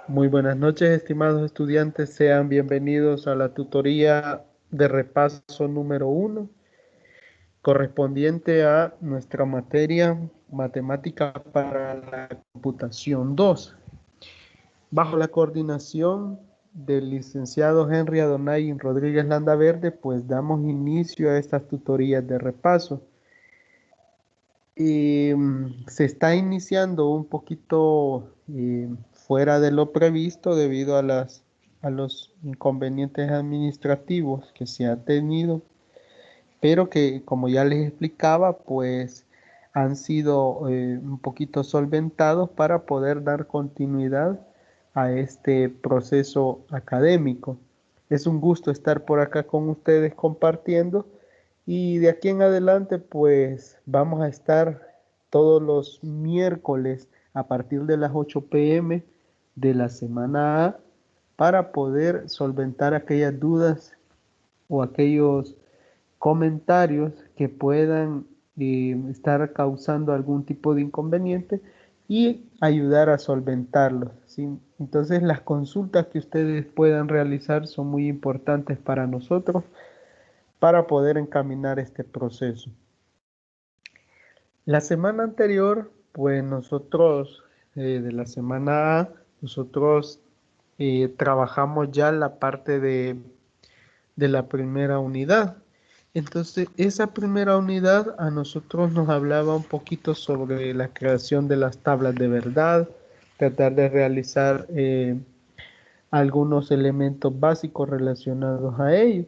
Muy buenas noches, estimados estudiantes. Sean bienvenidos a la tutoría de repaso número 1, correspondiente a nuestra materia Matemática para la Computación 2, bajo la coordinación del licenciado Henry Adonai Rodríguez Landaverde. Pues damos inicio a estas tutorías de repaso. Y se está iniciando un poquito fuera de lo previsto debido a los inconvenientes administrativos que se ha tenido, pero que, como ya les explicaba, pues han sido un poquito solventados para poder dar continuidad a este proceso académico. Es un gusto estar por acá con ustedes compartiendo, y de aquí en adelante pues vamos a estar todos los miércoles a partir de las 8 p.m. de la semana A para poder solventar aquellas dudas o aquellos comentarios que puedan estar causando algún tipo de inconveniente y ayudar a solventarlos, ¿sí? Entonces las consultas que ustedes puedan realizar son muy importantes para nosotros para poder encaminar este proceso. La semana anterior, pues nosotros, de la semana A, nosotros trabajamos ya la parte de la primera unidad. Entonces, esa primera unidad a nosotros nos hablaba un poquito sobre la creación de las tablas de verdad, tratar de realizar algunos elementos básicos relacionados a ello.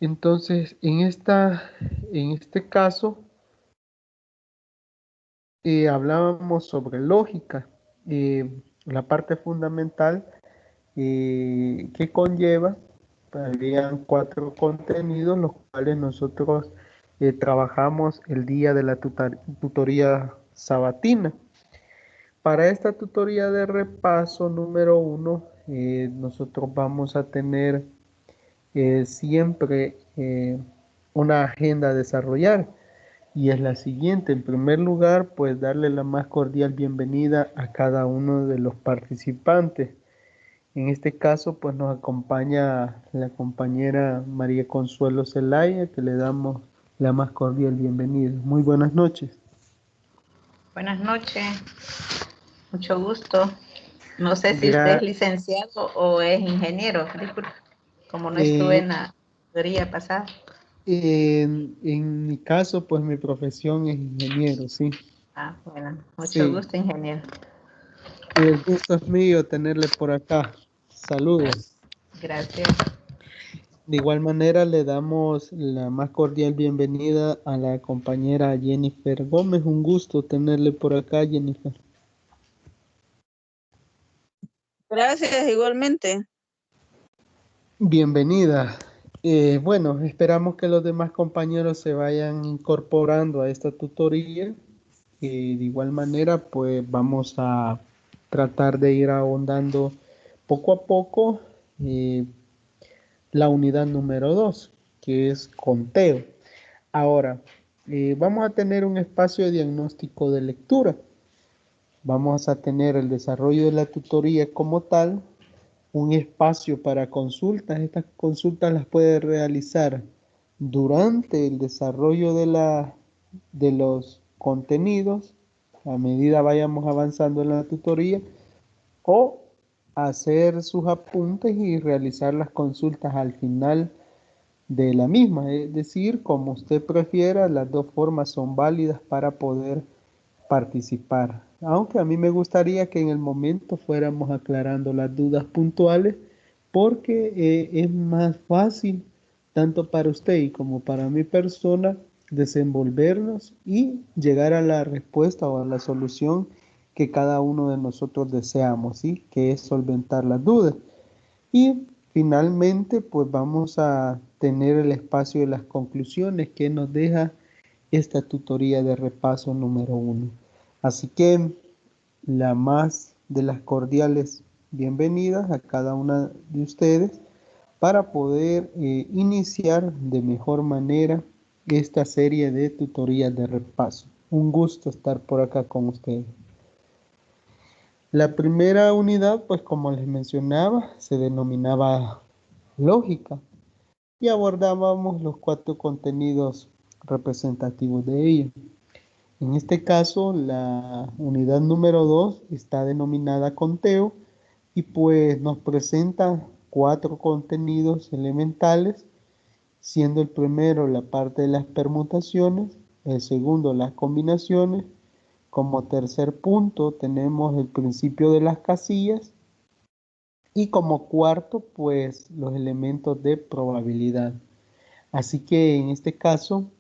Entonces, en este caso, hablábamos sobre lógica, la parte fundamental que conlleva. Habían 4 contenidos, los cuales nosotros trabajamos el día de la tutoría sabatina. Para esta tutoría de repaso número 1, nosotros vamos a tener siempre una agenda a desarrollar, y es la siguiente. En primer lugar, pues darle la más cordial bienvenida a cada uno de los participantes. En este caso, pues nos acompaña la compañera María Consuelo Zelaya, que le damos la más cordial bienvenida. Muy buenas noches. Buenas noches, mucho gusto. No sé si usted es Gra- licenciado o es ingeniero, disculpe, como no estuve eh, en la teoría pasada. en mi caso, pues mi profesión es ingeniero, sí. Ah, bueno, mucho Sí, gusto, ingeniero. el gusto es mío tenerle por acá. Saludos. Gracias. De igual manera, le damos la más cordial bienvenida a la compañera Jennifer Gómez. Un gusto tenerle por acá, Jennifer. Gracias, igualmente. Bienvenida. Bueno, esperamos que los demás compañeros se vayan incorporando a esta tutoría. De igual manera, pues vamos a tratar de ir ahondando poco a poco eh, la unidad número 2, que es conteo. Ahora, vamos a tener un espacio de diagnóstico de lectura. Vamos a tener el desarrollo de la tutoría como tal, un espacio para consultas. Estas consultas las puede realizar durante el desarrollo de los contenidos, a medida vayamos avanzando en la tutoría, o hacer sus apuntes y realizar las consultas al final de la misma. Es decir, como usted prefiera, las dos formas son válidas para poder participar. Aunque a mí me gustaría que en el momento fuéramos aclarando las dudas puntuales, porque es más fácil, tanto para usted y como para mi persona, desenvolvernos y llegar a la respuesta o a la solución que cada uno de nosotros deseamos, ¿sí? Que es solventar las dudas. Y finalmente, pues vamos a tener el espacio de las conclusiones que nos deja esta tutoría de repaso número 1. Así que la más de las cordiales bienvenidas a cada una de ustedes para poder iniciar de mejor manera esta serie de tutorías de repaso. Un gusto estar por acá con ustedes. La primera unidad, pues como les mencionaba, se denominaba lógica y abordábamos los 4 contenidos representativos de ella. En este caso, la unidad número 2 está denominada conteo y pues nos presenta 4 contenidos elementales, siendo el primero la parte de las permutaciones, el segundo las combinaciones. Como tercer punto tenemos el principio de las casillas y como cuarto pues los elementos de probabilidad. Así que en este caso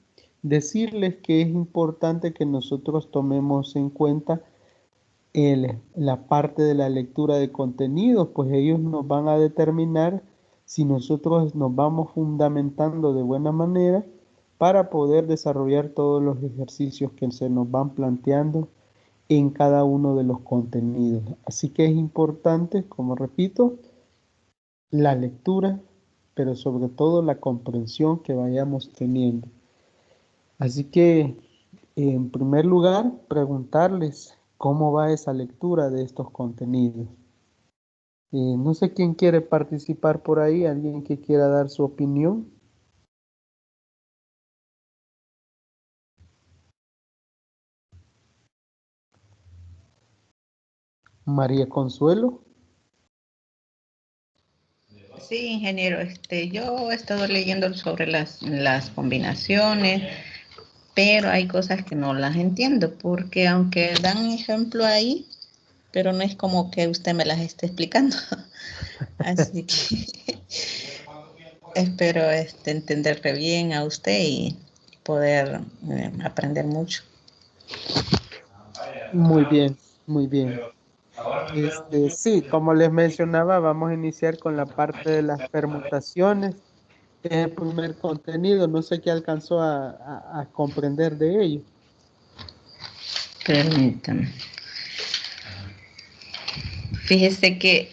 decirles que es importante que nosotros tomemos en cuenta la parte de la lectura de contenidos, pues ellos nos van a determinar si nosotros nos vamos fundamentando de buena manera para poder desarrollar todos los ejercicios que se nos van planteando en cada uno de los contenidos. Así que es importante, como repito, la lectura, pero sobre todo la comprensión que vayamos teniendo. Así que, en primer lugar, preguntarles cómo va esa lectura de estos contenidos. No sé quién quiere participar por ahí, alguien que quiera dar su opinión. María Consuelo. Sí, ingeniero, yo he estado leyendo sobre las combinaciones, pero hay cosas que no las entiendo, porque aunque dan un ejemplo ahí, pero no es como que usted me las esté explicando. Así que espero entenderle bien a usted y poder aprender mucho. Muy bien, muy bien. Sí, como les mencionaba, vamos a iniciar con la parte de las permutaciones. Es el primer contenido, no sé qué alcanzó a comprender de ello. Permítame. Fíjese que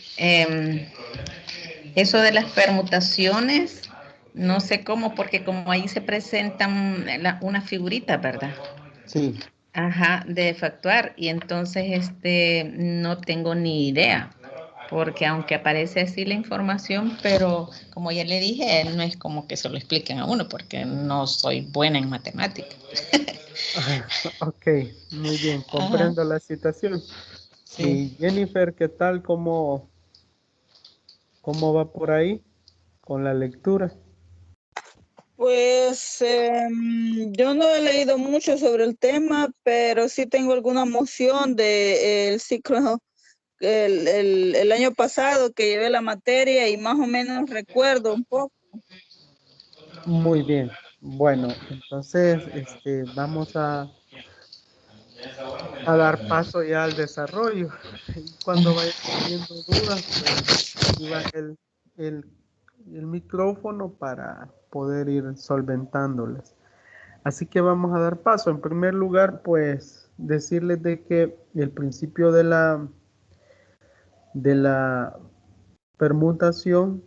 eso de las permutaciones, no sé cómo, porque como ahí se presentan una figurita, ¿verdad? Sí. Ajá, de factuar, y entonces no tengo ni idea, porque aunque aparece así la información, pero como ya le dije, no es como que se lo expliquen a uno, porque no soy buena en matemáticas. Ok, muy bien, Ajá, comprendo la situación. sí. Y Jennifer, ¿qué tal? ¿Cómo va por ahí con la lectura? Pues yo no he leído mucho sobre el tema, pero sí tengo alguna noción del ciclo el año pasado que llevé la materia y más o menos recuerdo un poco. Muy bien. Bueno, entonces vamos a dar paso ya al desarrollo. Y cuando vayan teniendo dudas, pues activan el, el micrófono para poder ir solventándolas. Así que vamos a dar paso. En primer lugar, pues decirles de que el principio de la permutación,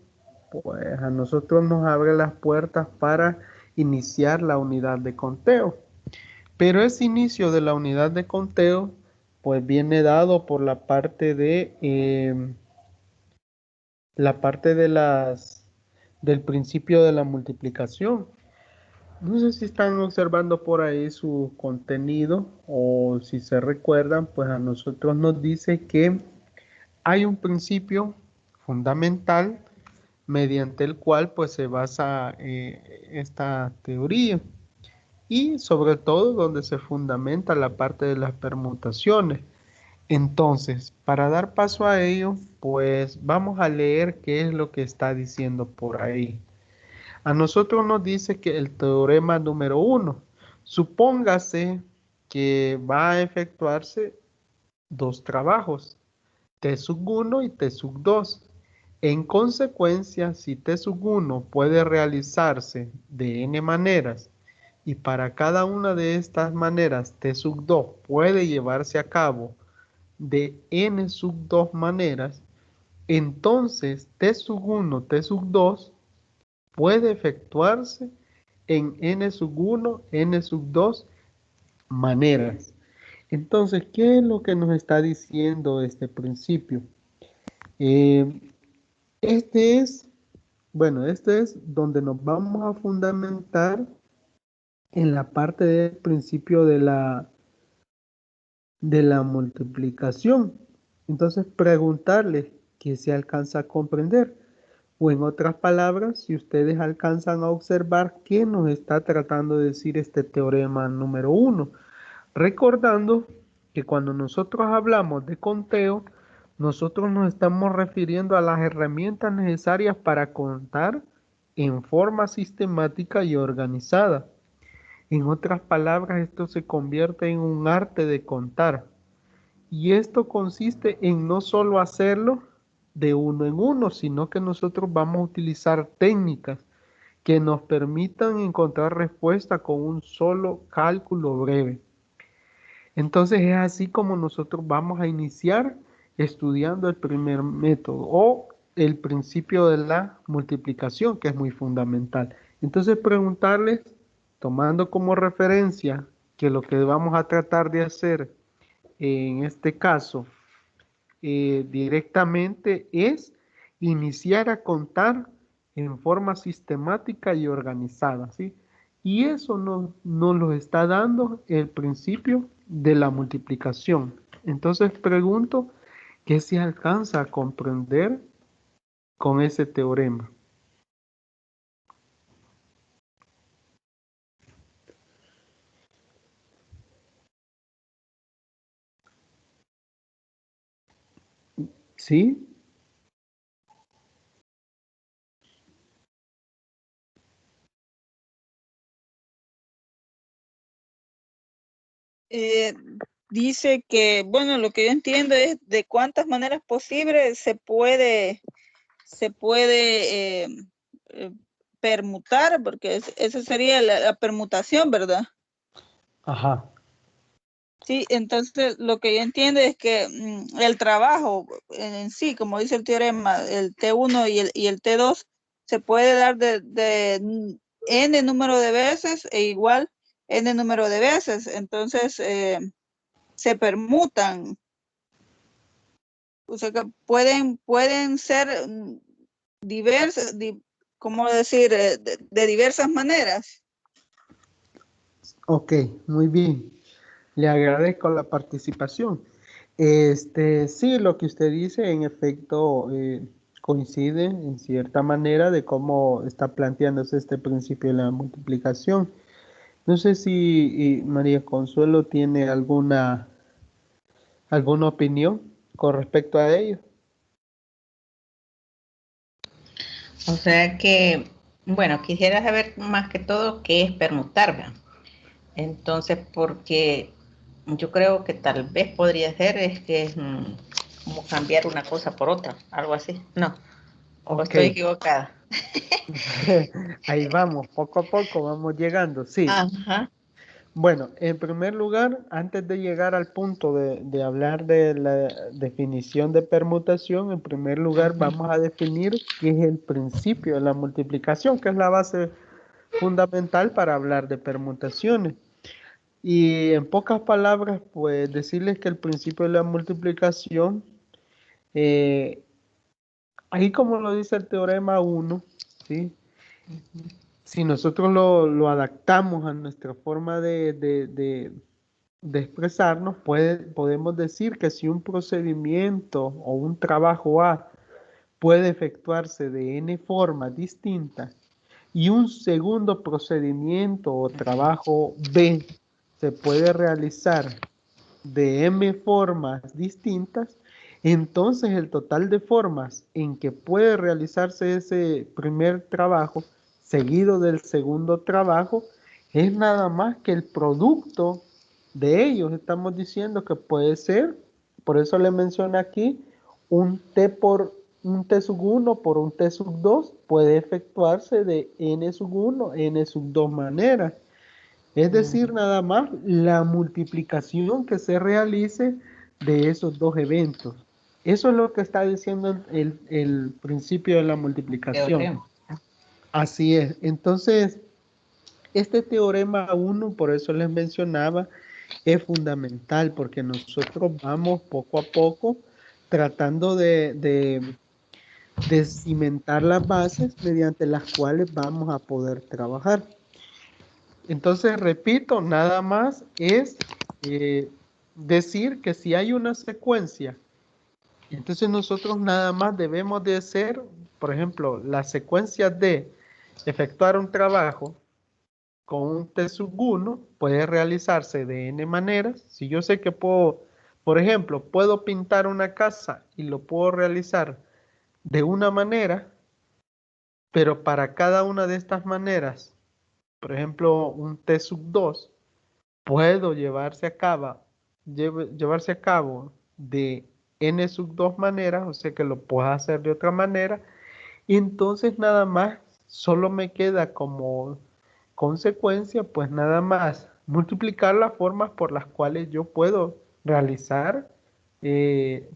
pues a nosotros nos abre las puertas para iniciar la unidad de conteo. Pero ese inicio de la unidad de conteo, pues viene dado por la parte del principio de la multiplicación. No sé si están observando por ahí su contenido o si se recuerdan, pues a nosotros nos dice que hay un principio fundamental mediante el cual pues se basa esta teoría y sobre todo donde se fundamenta la parte de las permutaciones. Entonces, para dar paso a ello, pues vamos a leer qué es lo que está diciendo por ahí. A nosotros nos dice que el teorema número 1, supóngase que va a efectuarse dos trabajos, T sub 1 y T sub 2. En consecuencia, si T sub 1 puede realizarse de n maneras y para cada una de estas maneras T sub 2 puede llevarse a cabo de n sub 2 maneras, entonces T sub 1, T sub 2 puede efectuarse en n sub 1, n sub 2 maneras. Entonces, ¿qué es lo que nos está diciendo este principio? Eh, este es, bueno, este es donde nos vamos a fundamentar en la parte del principio de la multiplicación. Entonces, preguntarles qué se alcanza a comprender. O en otras palabras, si ustedes alcanzan a observar qué nos está tratando de decir este teorema número 1. Recordando que cuando nosotros hablamos de conteo, nosotros nos estamos refiriendo a las herramientas necesarias para contar en forma sistemática y organizada. En otras palabras, esto se convierte en un arte de contar. Y esto consiste en no solo hacerlo de uno en uno, sino que nosotros vamos a utilizar técnicas que nos permitan encontrar respuesta con un solo cálculo breve. Entonces es así como nosotros vamos a iniciar estudiando el primer método o el principio de la multiplicación, que es muy fundamental. Entonces preguntarles, tomando como referencia que lo que vamos a tratar de hacer en este caso directamente es iniciar a contar en forma sistemática y organizada, ¿sí? Y eso nos lo está dando el principio de la multiplicación. Entonces pregunto, ¿qué se alcanza a comprender con ese teorema? ¿Sí? Eh, dice que, bueno, lo que yo entiendo es de cuántas maneras posibles se puede eh, permutar, porque esa sería la permutación, ¿verdad? Ajá. Sí, entonces lo que yo entiendo es que el trabajo en sí, como dice el teorema, el T1 y el T2, se puede dar de n número de veces e igual n número de veces. Entonces, se permutan. O sea que pueden ser diversas, ¿cómo decir? De diversas maneras. Ok, muy bien. Le agradezco la participación. Sí, lo que usted dice en efecto coincide en cierta manera de cómo está planteándose este principio de la multiplicación. No sé si María Consuelo tiene alguna opinión con respecto a ello. O sea que, bueno, quisiera saber más que todo qué es permutar, ¿verdad? Entonces, porque yo creo que tal vez podría ser es que es como cambiar una cosa por otra, algo así. No, o Ok, estoy equivocada. ahí vamos, poco a poco vamos llegando. Sí, Ajá. bueno, en primer lugar, antes de llegar al punto de hablar de la definición de permutación, en primer lugar Ujú. vamos a definir qué es el principio de la multiplicación, que es la base fundamental para hablar de permutaciones. Y en pocas palabras, pues decirles que el principio de la multiplicación, eh, ahí como lo dice el teorema 1, ¿sí? Si nosotros lo adaptamos a nuestra forma de expresarnos, podemos decir que si un procedimiento o un trabajo A puede efectuarse de n formas distintas y un segundo procedimiento o trabajo B se puede realizar de m formas distintas, entonces el total de formas en que puede realizarse ese primer trabajo seguido del segundo trabajo es nada más que el producto de ellos. Estamos diciendo que puede ser, por eso le menciono aquí, un T por un T sub 1 por un T sub 2 puede efectuarse de n sub 1, n sub 2 maneras. Es decir, nada más la multiplicación que se realice de esos dos eventos. Eso es lo que está diciendo el principio de la multiplicación. Teorema. Así es. Entonces, este teorema 1, por eso les mencionaba, es fundamental porque nosotros vamos poco a poco tratando de cimentar las bases mediante las cuales vamos a poder trabajar. Entonces, repito, nada más es decir que si hay una secuencia, entonces nosotros nada más debemos de hacer, por ejemplo, la secuencia de efectuar un trabajo con un T sub 1 puede realizarse de N maneras. Si yo sé que puedo, por ejemplo, puedo pintar una casa y lo puedo realizar de una manera, pero para cada una de estas maneras, por ejemplo, un T sub 2, puedo llevarse a cabo de N sub 2 maneras, o sea que lo puedo hacer de otra manera, y entonces nada más, solo me queda como consecuencia, pues nada más multiplicar las formas por las cuales yo puedo realizar eh,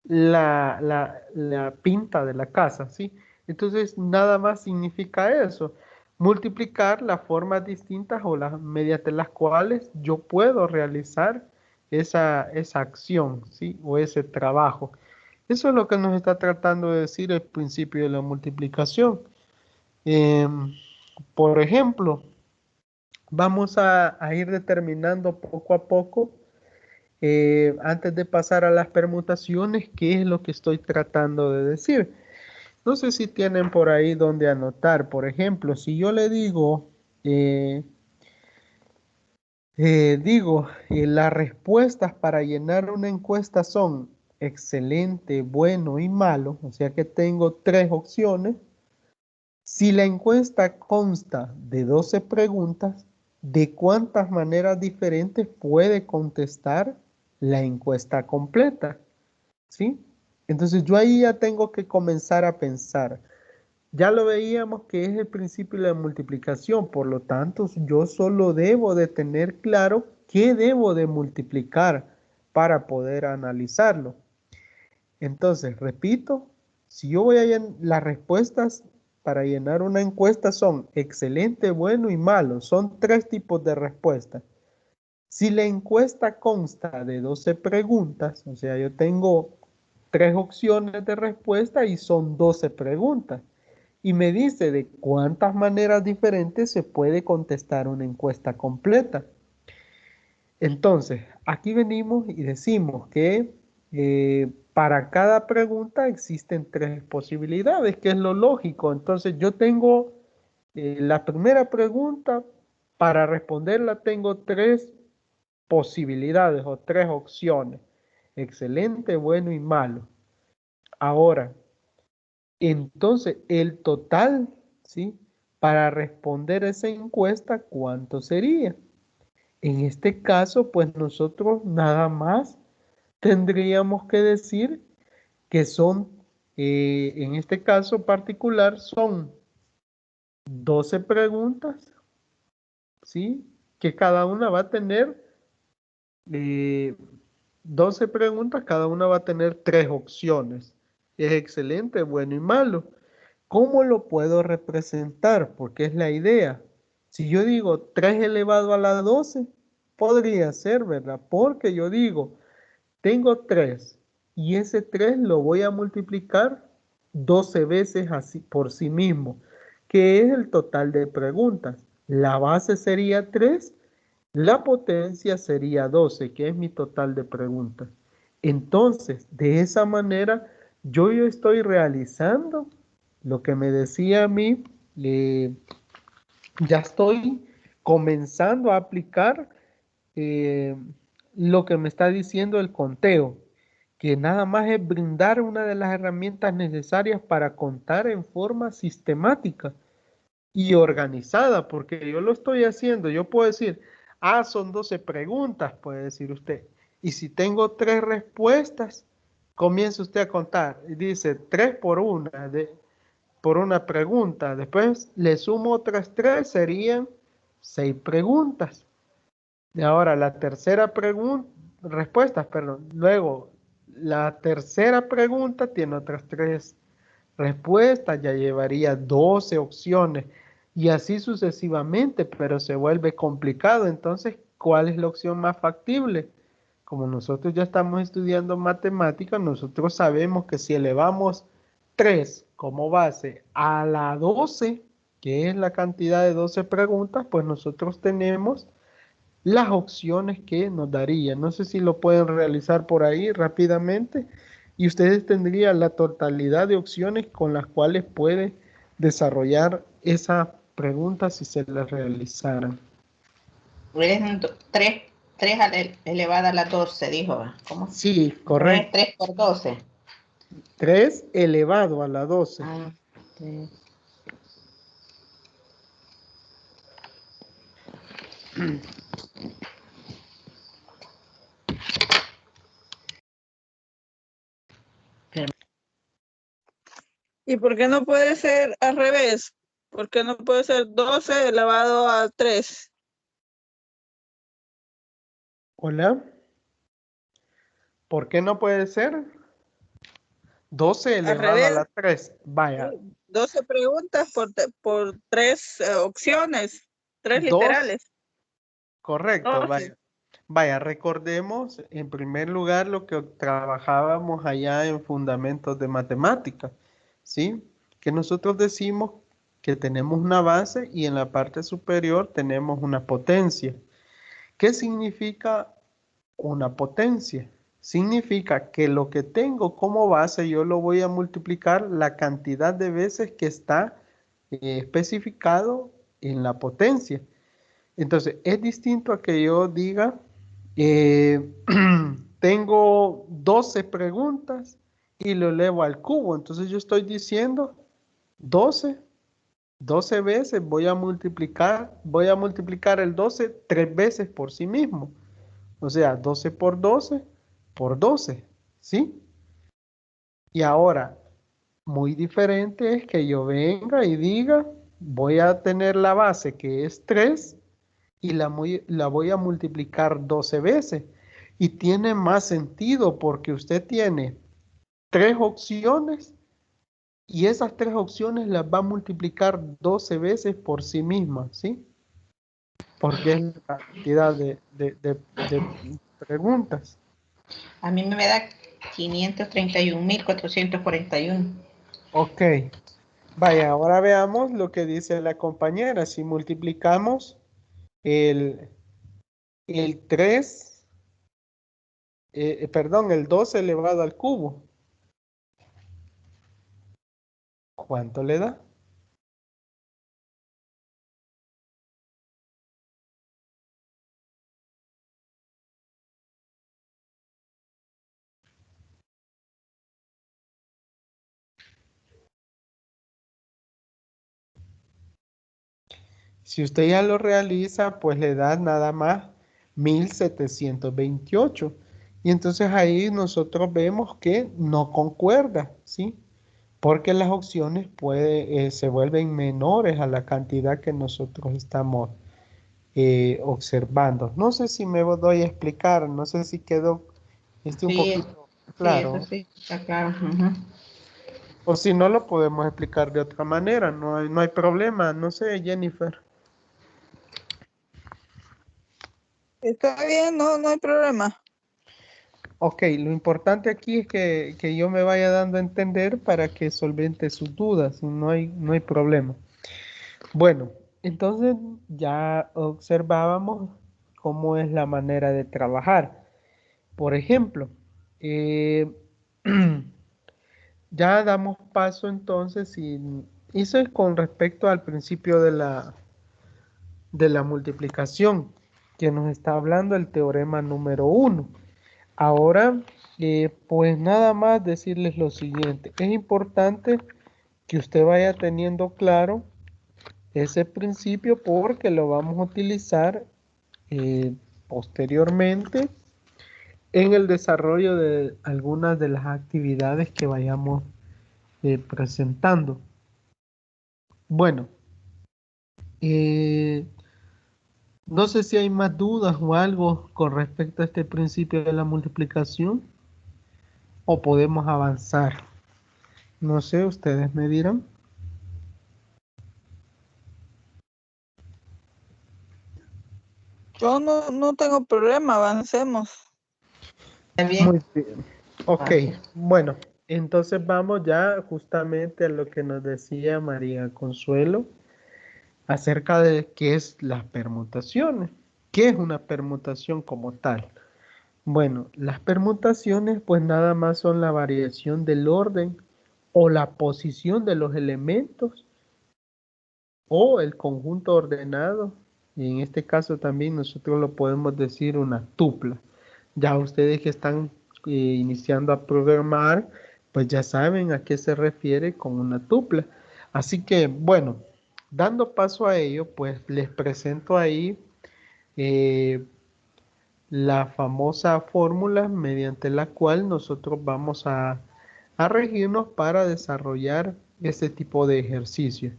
la pinta de la casa, ¿sí? Entonces, nada más significa eso, multiplicar las formas distintas o las mediante las cuales yo puedo realizar esa acción, ¿sí? O ese trabajo. Eso es lo que nos está tratando de decir el principio de la multiplicación. Em, por ejemplo, vamos a ir determinando poco a poco antes de pasar a las permutaciones, ¿qué es lo que estoy tratando de decir? No sé si tienen por ahí donde anotar. Por ejemplo, si yo le digo, eh, las respuestas para llenar una encuesta son excelente, bueno y malo, o sea que tengo tres opciones. Si la encuesta consta de 12 preguntas, ¿de cuántas maneras diferentes puede contestar la encuesta completa? ¿Sí? Entonces yo ahí ya tengo que comenzar a pensar. Ya lo veíamos que es el principio de la multiplicación, por lo tanto yo solo debo de tener claro qué debo de multiplicar para poder analizarlo. Entonces, repito, si yo voy a llenar las respuestas para llenar una encuesta son excelente, bueno y malo. Son tres tipos de respuestas. Si la encuesta consta de 12 preguntas, o sea, yo tengo tres opciones de respuesta y son 12 preguntas. Y me dice de cuántas maneras diferentes se puede contestar una encuesta completa. Entonces, aquí venimos y decimos que para cada pregunta existen tres posibilidades, que es lo lógico. Entonces, yo tengo la primera pregunta, para responderla tengo tres posibilidades o tres opciones. Excelente, bueno y malo. Ahora, entonces, el total, ¿sí? Para responder esa encuesta, ¿cuánto sería? En este caso, pues nosotros nada más tendríamos que decir que son, en este caso particular, son 12 preguntas, ¿sí? Que cada una va a tener 12 preguntas, cada una va a tener tres opciones. Es excelente, bueno y malo. ¿Cómo lo puedo representar? Porque es la idea. Si yo digo 3 elevado a la 12, podría ser, ¿verdad? Porque yo digo, tengo 3 y ese 3 lo voy a multiplicar 12 veces así por sí mismo, que es el total de preguntas. La base sería 3, la potencia sería 12, que es mi total de preguntas. Entonces, de esa manera, yo estoy realizando lo que me decía a mí, ya estoy comenzando a aplicar eh, lo que me está diciendo el conteo, que nada más es brindar una de las herramientas necesarias para contar en forma sistemática y organizada, porque yo lo estoy haciendo. Yo puedo decir, son 12 preguntas, puede decir usted. Y si tengo tres respuestas, comienza usted a contar. Y dice 3 por una pregunta. Después le sumo otras 3, serían 6 preguntas. Y ahora la tercera pregunta, respuestas, perdón. Luego, la tercera pregunta tiene otras 3 respuestas, ya llevaría 12 opciones y así sucesivamente, pero se vuelve complicado. Entonces, ¿cuál es la opción más factible? Como nosotros ya estamos estudiando matemáticas, nosotros sabemos que si elevamos 3 como base a la 12, que es la cantidad de 12 preguntas, pues nosotros tenemos las opciones que nos daría. No sé si lo pueden realizar por ahí rápidamente y ustedes tendrían la totalidad de opciones con las cuales puede desarrollar esa pregunta si se la realizaran. Es 3 elevada a la 12, dijo. ¿Va? ¿Cómo? Sí, No es correcto. 3 por 12. 3 elevado a la 12. Ah, sí. ¿Y por qué no puede ser al revés? ¿Por qué no puede ser 12 elevado a 3? Hola, ¿por qué no puede ser? 12 Al elevado a revés, la 3. Vaya, 12 preguntas por 3 opciones, 3 2, literales. correcto, 12. vaya. Vaya, recordemos en primer lugar lo que trabajábamos allá en fundamentos de matemática, ¿sí? Que nosotros decimos que tenemos una base y en la parte superior tenemos una potencia. ¿Qué significa una potencia? Significa que lo que tengo como base yo lo voy a multiplicar la cantidad de veces que está especificado en la potencia. Entonces, es distinto a que yo diga, eh, tengo 12 preguntas y lo elevo al cubo. Entonces, yo estoy diciendo 12, 12 veces voy a multiplicar el 12 3 veces por sí mismo. O sea, 12 por 12, ¿sí? Y ahora, muy diferente es que yo venga y diga, voy a tener la base que es 3 y la voy a multiplicar 12 veces. Y tiene más sentido porque usted tiene 3 opciones y esas 3 opciones las va a multiplicar 12 veces por sí misma, ¿sí? Porque es la cantidad de preguntas. A mí me da 531.441. Ok, vaya, ahora veamos lo que dice la compañera. Si multiplicamos el, el 3, perdón, el 12 elevado al cubo, ¿cuánto le da? Si usted ya lo realiza, pues le da nada más 1728. Y entonces ahí nosotros vemos que no concuerda, ¿sí? Porque las opciones se vuelven menores a la cantidad que nosotros estamos observando. No sé si me doy a explicar, no sé si quedó un Sí, poquito sí, eso claro. sí, está claro. Ujú. O si no, lo podemos explicar de otra manera, no hay problema. No sé, Jennifer. Está bien, no hay problema. Ok, lo importante aquí es que yo me vaya dando a entender para que solvente sus dudas, y no hay problema. Bueno, entonces ya observábamos cómo es la manera de trabajar. Por ejemplo, eh, ya damos paso entonces, y eso es con respecto al principio de la multiplicación, que nos está hablando el teorema número 1. Ahora, pues nada más decirles lo siguiente. Es importante que usted vaya teniendo claro ese principio porque lo vamos a utilizar eh, posteriormente en el desarrollo de algunas de las actividades que vayamos presentando. Bueno, eh, no sé si hay más dudas o algo con respecto a este principio de la multiplicación o podemos avanzar. No sé, ustedes me dirán. Yo no tengo problema, avancemos. ¿Está bien? Muy bien. Ok, Gracias. bueno, entonces vamos ya justamente a lo que nos decía María Consuelo acerca de qué es las permutaciones. ¿Qué es una permutación como tal? Bueno, las permutaciones pues nada más son la variación del orden o la posición de los elementos o el conjunto ordenado. Y en este caso también nosotros lo podemos decir una tupla. Ya ustedes que están iniciando a programar, pues ya saben a qué se refiere con una tupla. Así que, bueno, dando paso a ello, pues les presento ahí eh, la famosa fórmula mediante la cual nosotros vamos a regirnos para desarrollar este tipo de ejercicio.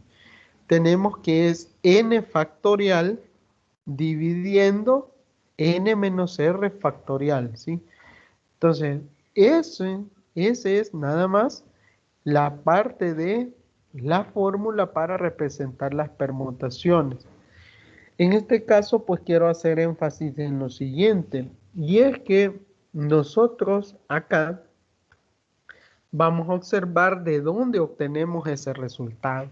Tenemos que es n factorial dividiendo n menos r factorial, ¿sí? Entonces, ese es nada más la parte de la fórmula para representar las permutaciones. En este caso, pues quiero hacer énfasis en lo siguiente, y es que nosotros acá vamos a observar de dónde obtenemos ese resultado.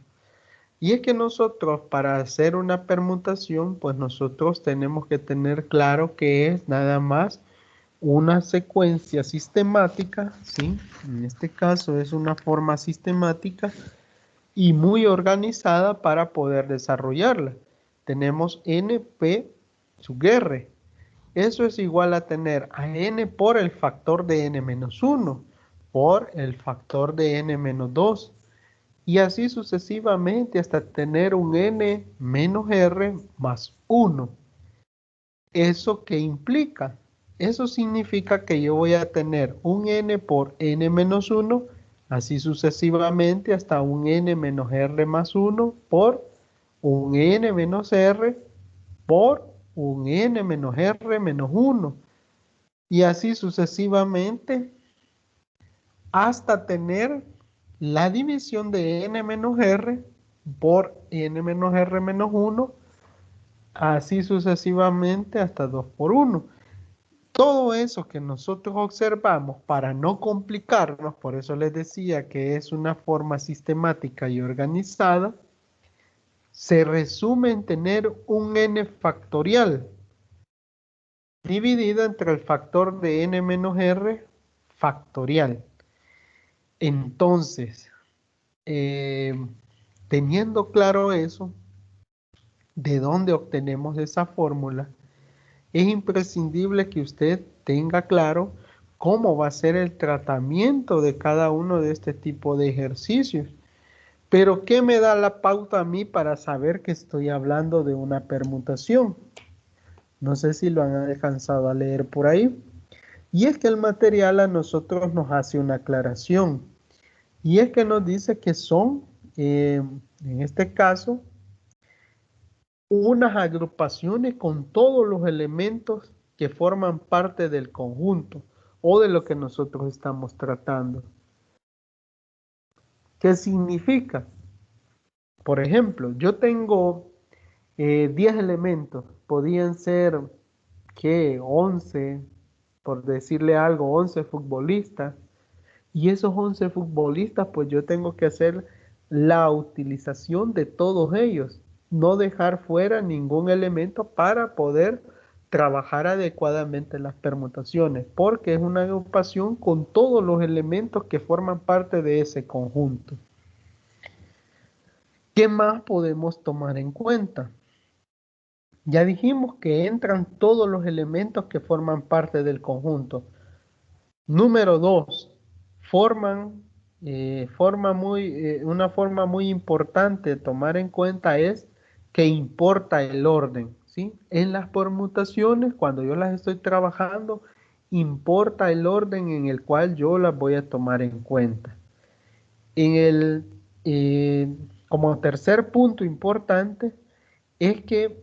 Y es que nosotros para hacer una permutación, pues nosotros tenemos que tener claro que es nada más una secuencia sistemática, ¿sí? En este caso es una forma sistemática y muy organizada para poder desarrollarla. Tenemos NP sub R. Eso es igual a tener a n por el factor de n menos 1, por el factor de n menos 2, y así sucesivamente hasta tener un n menos r más 1. ¿Eso qué implica? Eso significa que yo voy a tener un n por n menos 1, así sucesivamente hasta un n menos r más 1 por un n menos r por un n menos r menos 1. Y así sucesivamente hasta tener la división de n menos r por n menos r menos 1, así sucesivamente hasta 2 por 1. Todo eso que nosotros observamos para no complicarnos, por eso les decía que es una forma sistemática y organizada, se resume en tener un n factorial dividido entre el factor de n menos r factorial. Entonces, teniendo claro eso, de dónde obtenemos esa fórmula, es imprescindible que usted tenga claro cómo va a ser el tratamiento de cada uno de este tipo de ejercicios. Pero, ¿qué me da la pauta a mí para saber que estoy hablando de una permutación? No sé si lo han alcanzado a leer por ahí. Y es que el material a nosotros nos hace una aclaración. Y es que nos dice que son, en este caso, unas agrupaciones con todos los elementos que forman parte del conjunto o de lo que nosotros estamos tratando. ¿Qué significa? Por ejemplo, yo tengo 10 elementos, podían ser, ¿qué? 11, por decirle algo, 11 futbolistas. Y esos 11 futbolistas, pues yo tengo que hacer la utilización de todos ellos, no dejar fuera ningún elemento para poder trabajar adecuadamente las permutaciones, porque es una agrupación con todos los elementos que forman parte de ese conjunto. ¿Qué más podemos tomar en cuenta? Ya dijimos que entran todos los elementos que forman parte del conjunto. Número 2, una forma muy importante de tomar en cuenta es que importa el orden, ¿sí? En las permutaciones, cuando yo las estoy trabajando, importa el orden en el cual yo las voy a tomar en cuenta. Como tercer punto importante es que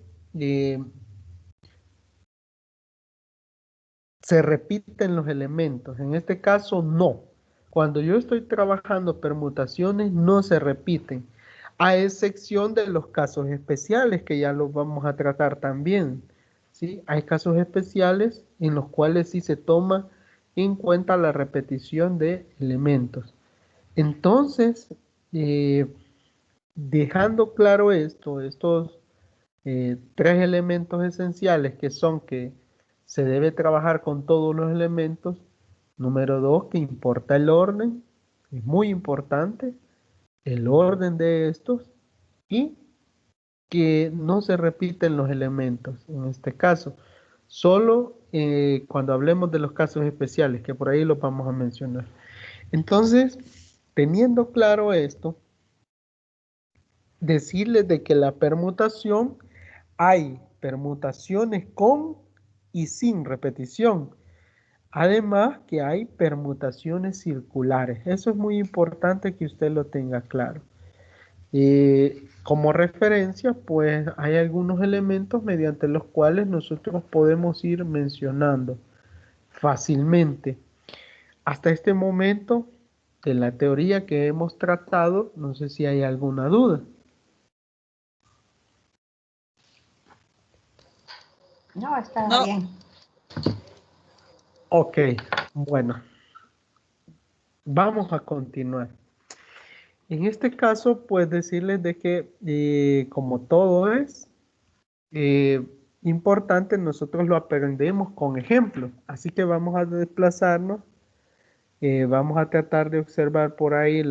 se repiten los elementos. En este caso, no. Cuando yo estoy trabajando permutaciones, no se repiten, a excepción de los casos especiales que ya los vamos a tratar también. ¿sí? Hay casos especiales en los cuales sí se toma en cuenta la repetición de elementos. Entonces, eh, dejando claro esto, estos tres elementos esenciales que son que se debe trabajar con todos los elementos. Número dos, que importa el orden, es muy importante el orden de estos y que no se repiten los elementos en este caso. Solo cuando hablemos de los casos especiales, que por ahí los vamos a mencionar. Entonces, teniendo claro esto, decirles de que la permutación, hay permutaciones con y sin repetición. Además que hay permutaciones circulares. Eso es muy importante que usted lo tenga claro. Como referencia, pues hay algunos elementos mediante los cuales nosotros podemos ir mencionando fácilmente. Hasta este momento, de la teoría que hemos tratado, no sé si hay alguna duda. No, está No, bien. Ok, bueno, vamos a continuar. En este caso, pues decirles de que como todo es importante, nosotros lo aprendemos con ejemplos. Así que vamos a desplazarnos, vamos a tratar de observar por ahí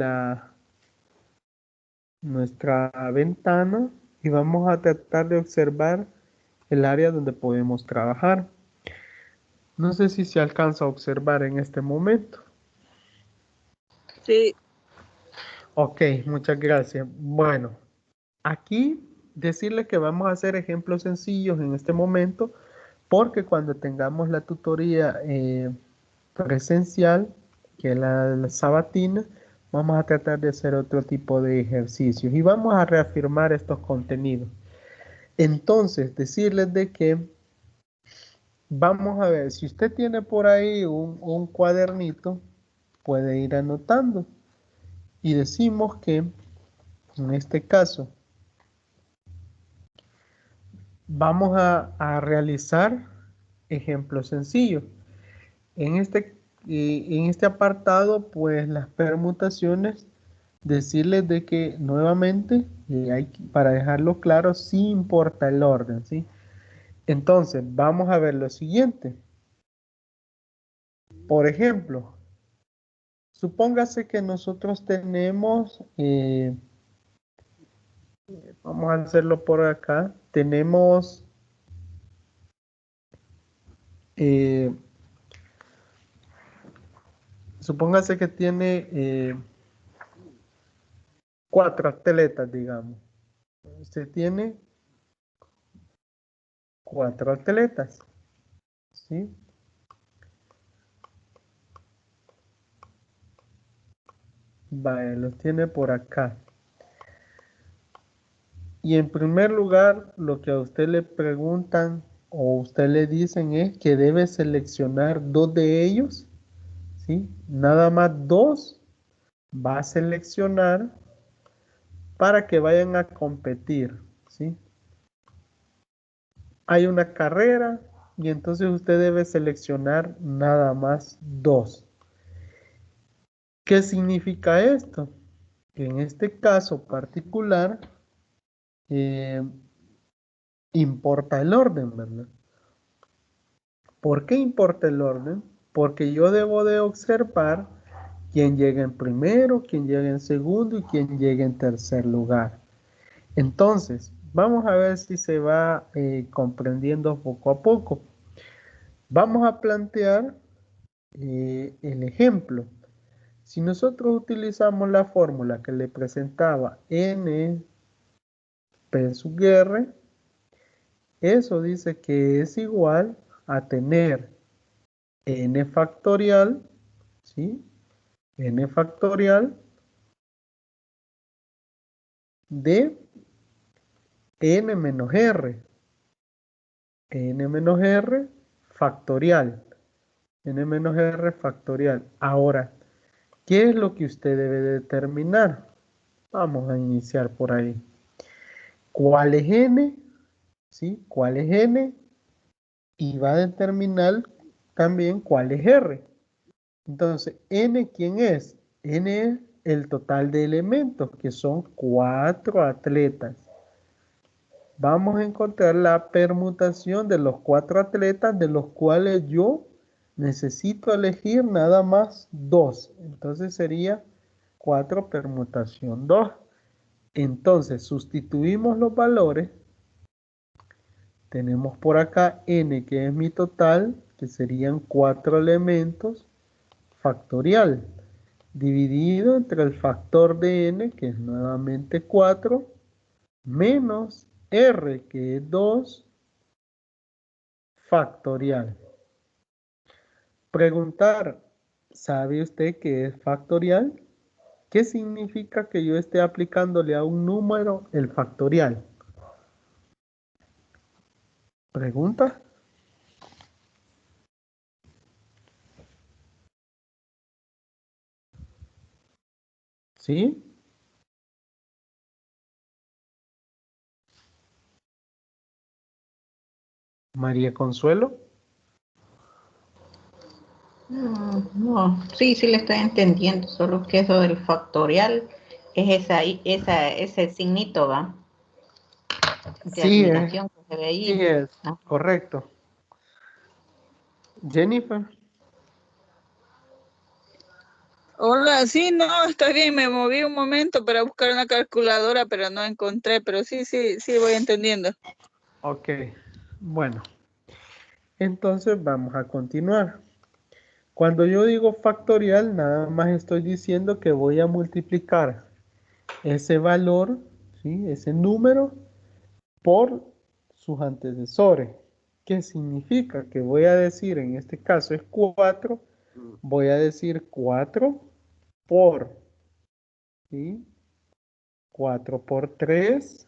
nuestra ventana y vamos a tratar de observar el área donde podemos trabajar. No sé si se alcanza a observar en este momento. sí, Ok, muchas gracias. Bueno, aquí decirle que vamos a hacer ejemplos sencillos en este momento, porque cuando tengamos la tutoría presencial, que es la sabatina, vamos a tratar de hacer otro tipo de ejercicios y vamos a reafirmar estos contenidos. Entonces, decirles de que vamos a ver, si usted tiene por ahí un cuadernito, puede ir anotando y decimos que en este caso vamos a realizar ejemplos sencillos. En este apartado, pues las permutaciones, decirles de que nuevamente, para dejarlo claro, sí importa el orden, ¿sí? Entonces, vamos a ver lo siguiente. Por ejemplo, supóngase que nosotros tenemos, vamos a hacerlo por acá, tenemos eh, supóngase que tiene 4 atletas, digamos. Usted tiene 4 atletas, ¿sí? Vale, los tiene por acá. Y en primer lugar, lo que a usted le preguntan o usted le dicen es que debe seleccionar 2 de ellos, ¿sí? Nada más 2 va a seleccionar para que vayan a competir, ¿sí? Hay una carrera y entonces usted debe seleccionar nada más 2. ¿Qué significa esto? Que en este caso particular eh, importa el orden, ¿verdad? ¿Por qué importa el orden? Porque yo debo de observar quién llega en primero, quién llega en segundo y quién llega en tercer lugar. Entonces, vamos a ver si se va comprendiendo poco a poco. Vamos a plantear el ejemplo. Si nosotros utilizamos la fórmula que le presentaba n p sub r, eso dice que es igual a tener n factorial, ¿sí? N factorial de n menos r. N menos r factorial. N menos r factorial. Ahora, ¿qué es lo que usted debe determinar? Vamos a iniciar por ahí. ¿Cuál es n? ¿Sí? ¿Cuál es n? y va a determinar también cuál es R. Entonces, N, ¿quién es? N es el total de elementos, que son 4 atletas. Vamos a encontrar la permutación de los 4 atletas, de los cuales yo necesito elegir nada más 2. Entonces sería 4 permutación 2. Entonces sustituimos los valores. Tenemos por acá n, que es mi total, que serían 4 elementos, factorial, dividido entre el factor de n, que es nuevamente 4, menos r, que es 2, factorial. Preguntar, ¿sabe usted qué es factorial? ¿Qué significa que yo esté aplicándole a un número el factorial? ¿Pregunta? ¿Sí? María Consuelo. No, sí, sí le estoy entendiendo, solo que eso del factorial es ese signito, ¿va? De Sí, admiración que se ve sí ahí. es, Ah, correcto. Jennifer. Hola, sí, no, está bien, me moví un momento para buscar una calculadora, pero no encontré, pero sí, voy entendiendo. Ok, bueno, entonces vamos a continuar. Cuando yo digo factorial, nada más estoy diciendo que voy a multiplicar ese valor, ¿sí? Ese número, por sus antecesores. ¿Qué significa? Que voy a decir, en este caso es 4, voy a decir 4 por, ¿sí? 4 por 3,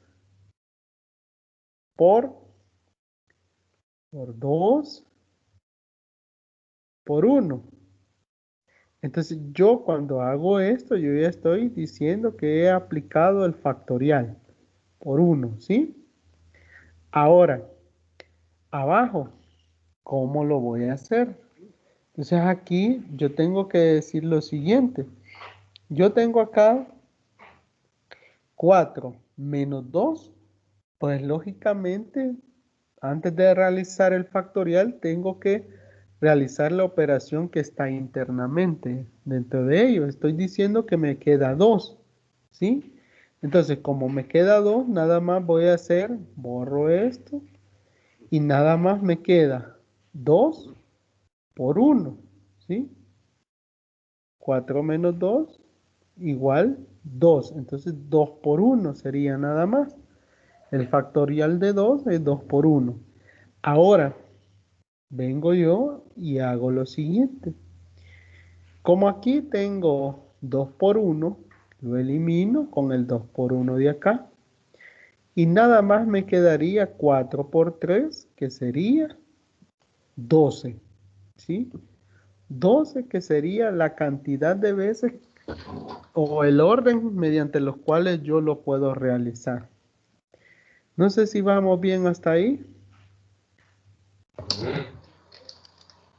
por 2, por 1. Entonces yo cuando hago esto, yo ya estoy diciendo que he aplicado el factorial por 1, ¿sí? Ahora, abajo, ¿cómo lo voy a hacer? Entonces aquí yo tengo que decir lo siguiente. Yo tengo acá 4 menos 2, pues lógicamente, antes de realizar el factorial, tengo que realizar la operación que está internamente dentro de ello. Estoy diciendo que me queda 2, ¿sí? Entonces, como me queda 2, nada más voy a hacer, borro esto, y nada más me queda 2 por 1, ¿sí? 4 menos 2 igual 2. Entonces 2 por 1 sería nada más. El factorial de 2 es 2 por 1. Ahora, vengo yo y hago lo siguiente. Como aquí tengo 2 por 1, lo elimino con el 2 por 1 de acá. Y nada más me quedaría 4 por 3, que sería 12. ¿Sí? 12, que sería la cantidad de veces o el orden mediante los cuales yo lo puedo realizar. No sé si vamos bien hasta ahí.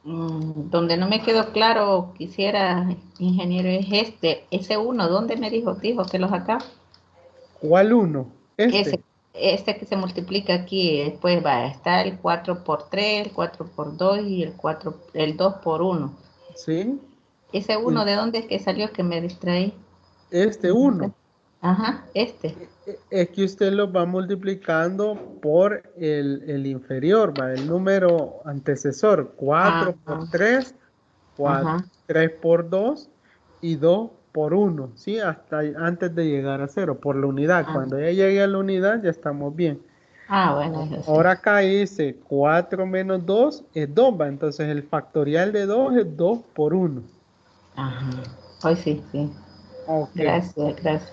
Donde no me quedó claro, quisiera, ingeniero, es ese uno, ¿dónde me dijo que lo sacaba? ¿Cuál uno? Ese, Este. este que se multiplica aquí, después va a estar el 4 por 3, el 4 por 2 y el 2 por 1. ¿Sí? Ese uno, El, ¿de dónde es que salió que me distraí? este No sé. uno. Ajá, este. Es que usted lo va multiplicando por el inferior, va, el número antecesor. 4 por Ajá, 3, ajá. 3 por 2 y 2 por 1, ¿sí? Hasta antes de llegar a 0, por la unidad. Ah, Cuando ya llegue a la unidad, ya estamos bien. bueno, eso sí. Ahora acá dice 4 menos 2 es 2, va. Entonces el factorial de 2 es 2 por 1. Ajá. Hoy sí, sí. Ok. Gracias.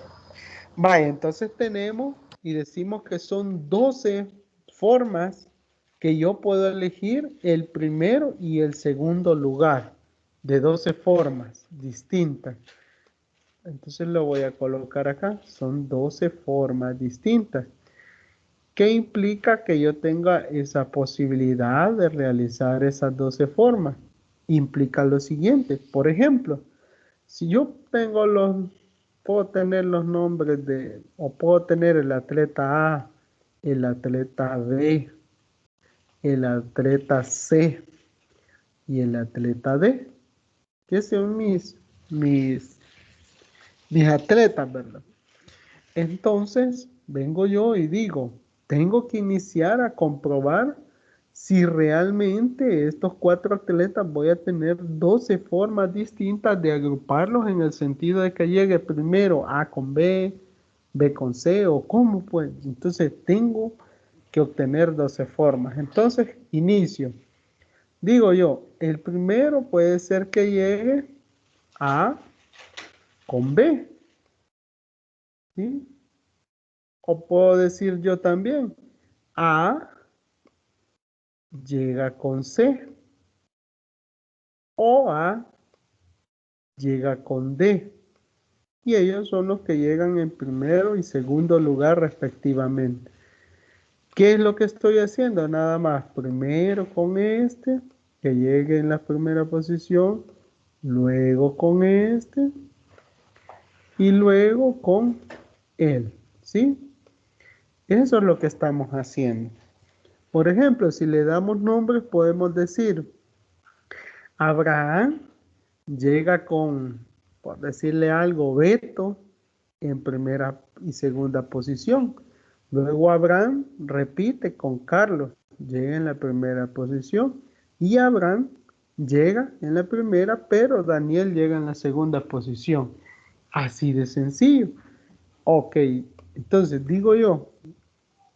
Vaya, entonces tenemos y decimos que son 12 formas que yo puedo elegir el primero y el segundo lugar, de 12 formas distintas. Entonces lo voy a colocar acá, son 12 formas distintas. ¿Qué implica que yo tenga esa posibilidad de realizar esas 12 formas? Implica lo siguiente. Por ejemplo, si yo puedo tener los nombres o puedo tener el atleta A, el atleta B, el atleta C y el atleta D, que son mis, mis atletas, ¿verdad? Entonces, vengo yo y digo, tengo que iniciar a comprobar si realmente estos 4 atletas voy a tener 12 formas distintas de agruparlos en el sentido de que llegue primero A con B, B con C o cómo pues. Entonces, tengo que obtener 12 formas. Entonces, inicio. Digo yo, el primero puede ser que llegue A con B, ¿sí? O puedo decir yo también, A llega con C o A llega con D. Y ellos son los que llegan en primero y segundo lugar respectivamente. ¿Qué es lo que estoy haciendo? Nada más, primero con este, que llegue en la primera posición, luego con este y luego con él, ¿sí? Eso es lo que estamos haciendo. Por ejemplo, si le damos nombres, podemos decir, Abraham llega con, por decirle algo, Beto en primera y segunda posición. Luego Abraham repite con Carlos, llega en la primera posición. Y Abraham llega en la primera, pero Daniel llega en la segunda posición. Así de sencillo. Ok, entonces digo yo,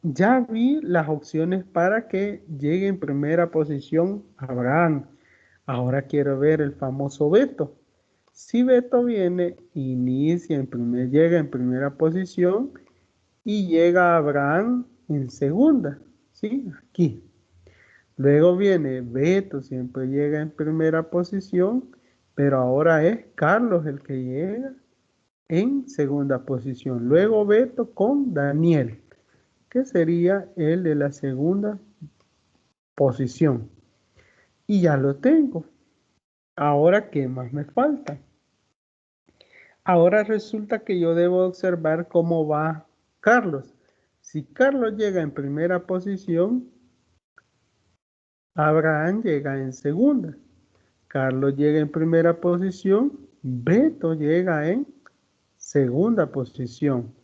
ya vi las opciones para que llegue en primera posición Abraham. Ahora quiero ver el famoso Beto. Si Beto viene, llega en primera posición y llega Abraham en segunda. ¿Sí? Aquí. Luego viene Beto, siempre llega en primera posición, pero ahora es Carlos el que llega en segunda posición. Luego Beto con Daniel, que sería el de la segunda posición. Y ya lo tengo. Ahora, ¿qué más me falta? Ahora resulta que yo debo observar cómo va Carlos. Si Carlos llega en primera posición, Abraham llega en segunda. Carlos llega en primera posición, Beto llega en segunda posición.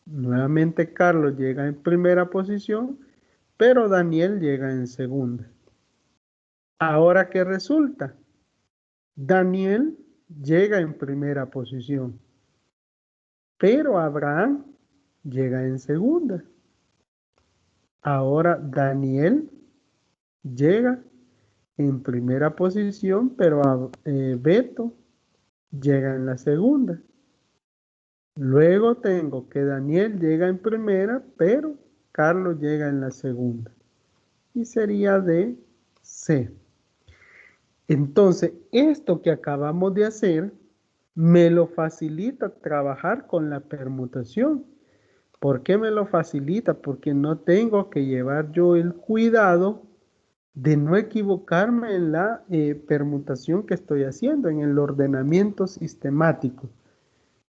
Nuevamente Carlos llega en primera posición, pero Daniel llega en segunda. Ahora, ¿qué resulta? Daniel llega en primera posición, pero Abraham llega en segunda. Ahora Daniel llega en primera posición, pero Beto llega en la segunda. Luego tengo que Daniel llega en primera, pero Carlos llega en la segunda. Y sería de C. Entonces, esto que acabamos de hacer me lo facilita trabajar con la permutación. ¿Por qué me lo facilita? Porque no tengo que llevar yo el cuidado de no equivocarme en la permutación que estoy haciendo, en el ordenamiento sistemático.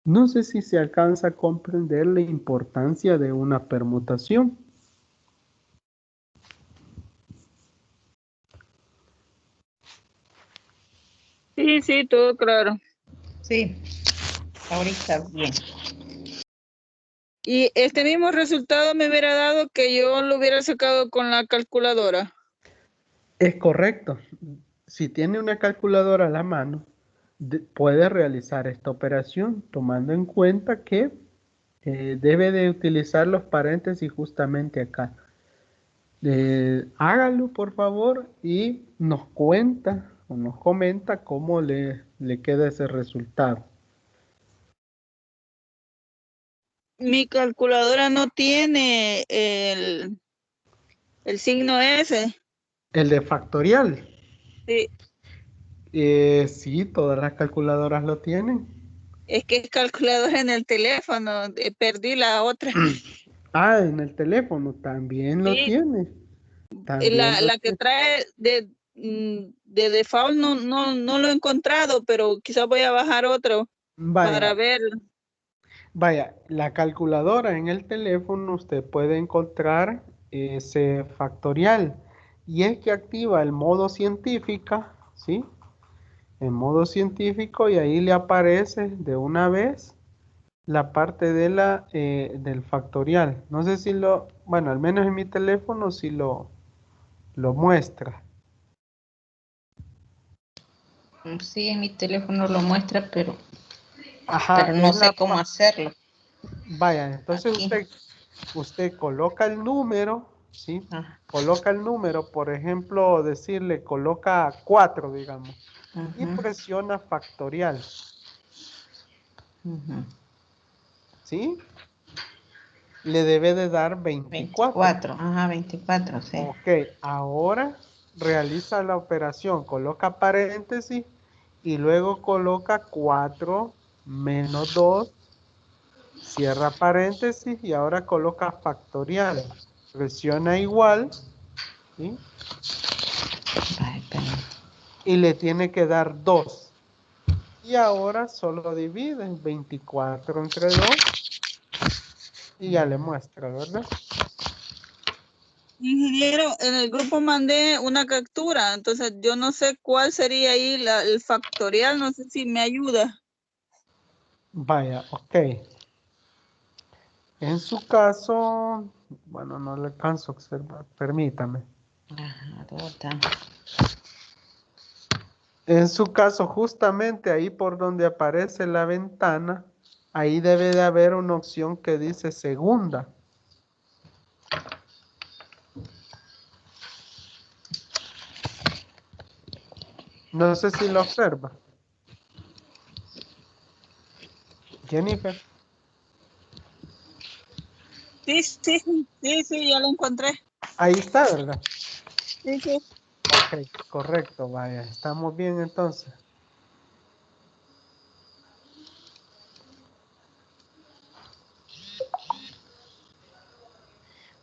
No sé si se alcanza a comprender la importancia de una permutación. Sí, sí, todo claro. Sí, ahorita bien. Y este mismo resultado me hubiera dado que yo lo hubiera sacado con la calculadora. Es correcto. Si tiene una calculadora a la mano, puede realizar esta operación tomando en cuenta que debe de utilizar los paréntesis justamente acá. Hágalo por favor y nos cuenta o nos comenta cómo le queda ese resultado. Mi calculadora no tiene el signo S. El de factorial. Sí, Sí, todas las calculadoras lo tienen. es que es calculadora en el teléfono. Perdí la otra. Ah, en el teléfono también lo Sí, tiene. También lo la que tiene. trae de default no lo he encontrado, pero quizás voy a bajar otro Vaya, para ver. vaya, la calculadora en el teléfono usted puede encontrar ese factorial y es que activa el modo científica, ¿sí? En modo científico y ahí le aparece de una vez la parte de del factorial. No sé si bueno, al menos en mi teléfono sí lo muestra. Sí, en mi teléfono lo muestra, Ajá, pero no es sé cómo hacerlo vaya, entonces aquí. usted coloca el número, ¿sí? Ah, Coloca el número, por ejemplo, decirle coloca 4, digamos, y ujú, presiona factorial, ujú. ¿sí? Le debe de dar 24. 24, ajá, 24, sí. Ok, ahora realiza la operación, coloca paréntesis y luego coloca 4 menos 2, cierra paréntesis y ahora coloca factorial. Presiona igual, ¿sí? Ay, espérame. Y le tiene que dar 2. Y ahora solo divide 24 entre 2 y ya le muestra, ¿verdad? Ingeniero, en el grupo mandé una captura, entonces yo no sé cuál sería ahí el factorial, no sé si me ayuda. Vaya, ok. En su caso, bueno, no le alcanzo a observar, permítame. Ajá, total. En su caso, justamente ahí por donde aparece la ventana, ahí debe de haber una opción que dice segunda. No sé si lo observa. Jennifer, Sí, sí, sí, ya lo encontré. ahí está, ¿verdad? Sí, sí. Ok, correcto, vaya, estamos bien entonces.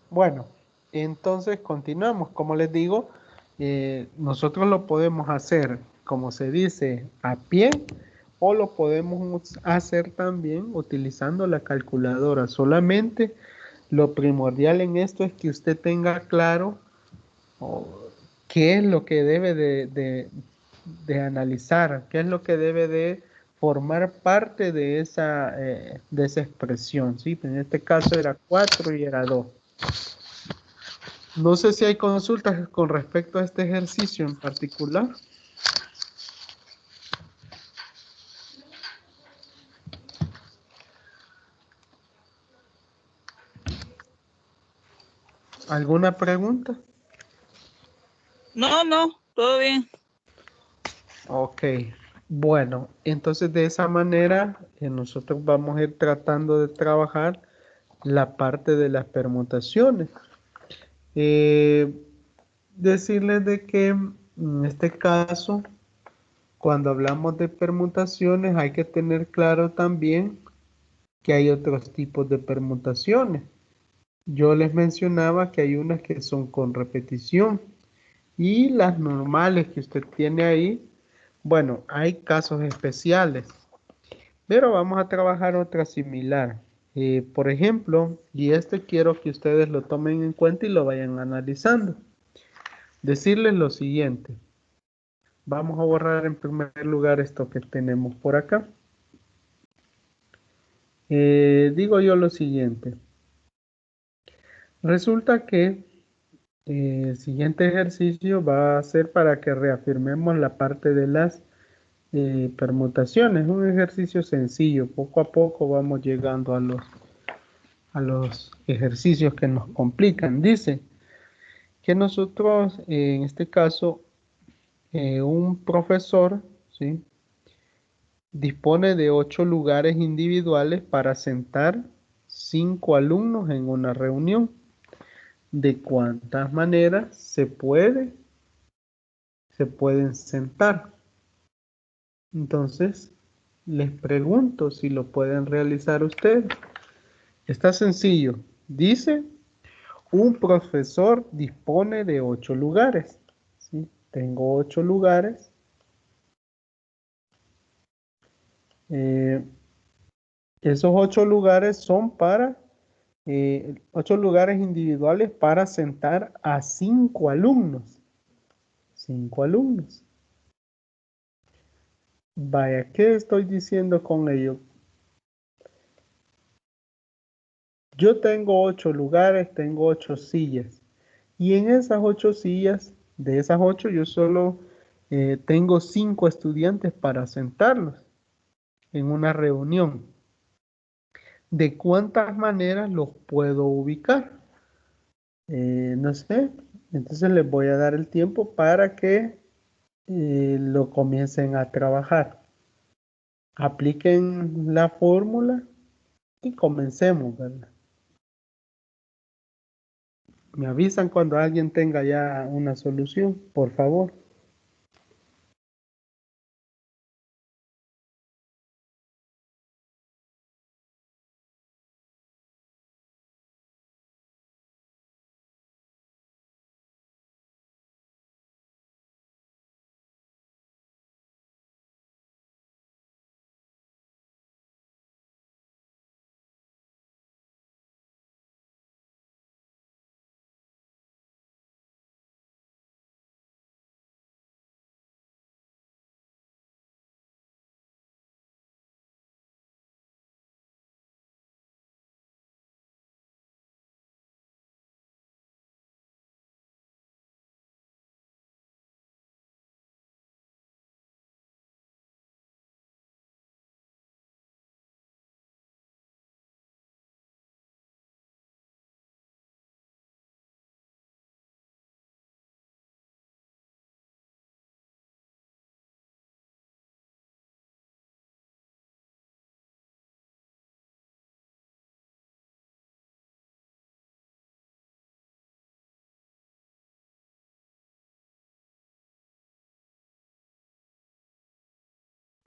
Bueno, entonces continuamos. Como les digo, nosotros lo podemos hacer, como se dice, a pie o lo podemos hacer también utilizando la calculadora. Solamente lo primordial en esto es que usted tenga claro o, qué es lo que debe de analizar, qué es lo que debe de formar parte de esa expresión, ¿sí? En este caso era 4 y era 2. No sé si hay consultas con respecto a este ejercicio en particular. ¿Alguna pregunta? No, todo bien. Ok, bueno, entonces de esa manera nosotros vamos a ir tratando de trabajar la parte de las permutaciones. Eh, Decirles de que en este caso, cuando hablamos de permutaciones, hay que tener claro también que hay otros tipos de permutaciones. Yo les mencionaba que hay unas que son con repetición y las normales que usted tiene ahí, bueno, hay casos especiales, pero vamos a trabajar otra similar. Por ejemplo, y este quiero que ustedes lo tomen en cuenta y lo vayan analizando. Decirles lo siguiente. Vamos a borrar en primer lugar esto que tenemos por acá. Digo yo lo siguiente. Resulta que el siguiente ejercicio va a ser para que reafirmemos la parte de las permutaciones. Un ejercicio sencillo. Poco a poco vamos llegando a los ejercicios que nos complican. Dice que nosotros, en este caso, un profesor, ¿sí? Dispone de 8 lugares individuales para sentar 5 alumnos en una reunión. ¿De cuántas maneras se pueden sentar? Entonces, les pregunto si lo pueden realizar ustedes. Está sencillo. Dice, un profesor dispone de 8 lugares. ¿Sí? Tengo 8 lugares. Esos 8 lugares son para 8 lugares individuales para sentar a 5 alumnos. 5 alumnos. Vaya, ¿qué estoy diciendo con ello? Yo tengo 8 lugares, tengo 8 sillas. Y en esas 8 sillas, de esas 8, yo solo tengo 5 estudiantes para sentarlos en una reunión. ¿De cuántas maneras los puedo ubicar? No sé. Entonces les voy a dar el tiempo para que lo comiencen a trabajar. Apliquen la fórmula y comencemos, ¿verdad? Me avisan cuando alguien tenga ya una solución, por favor.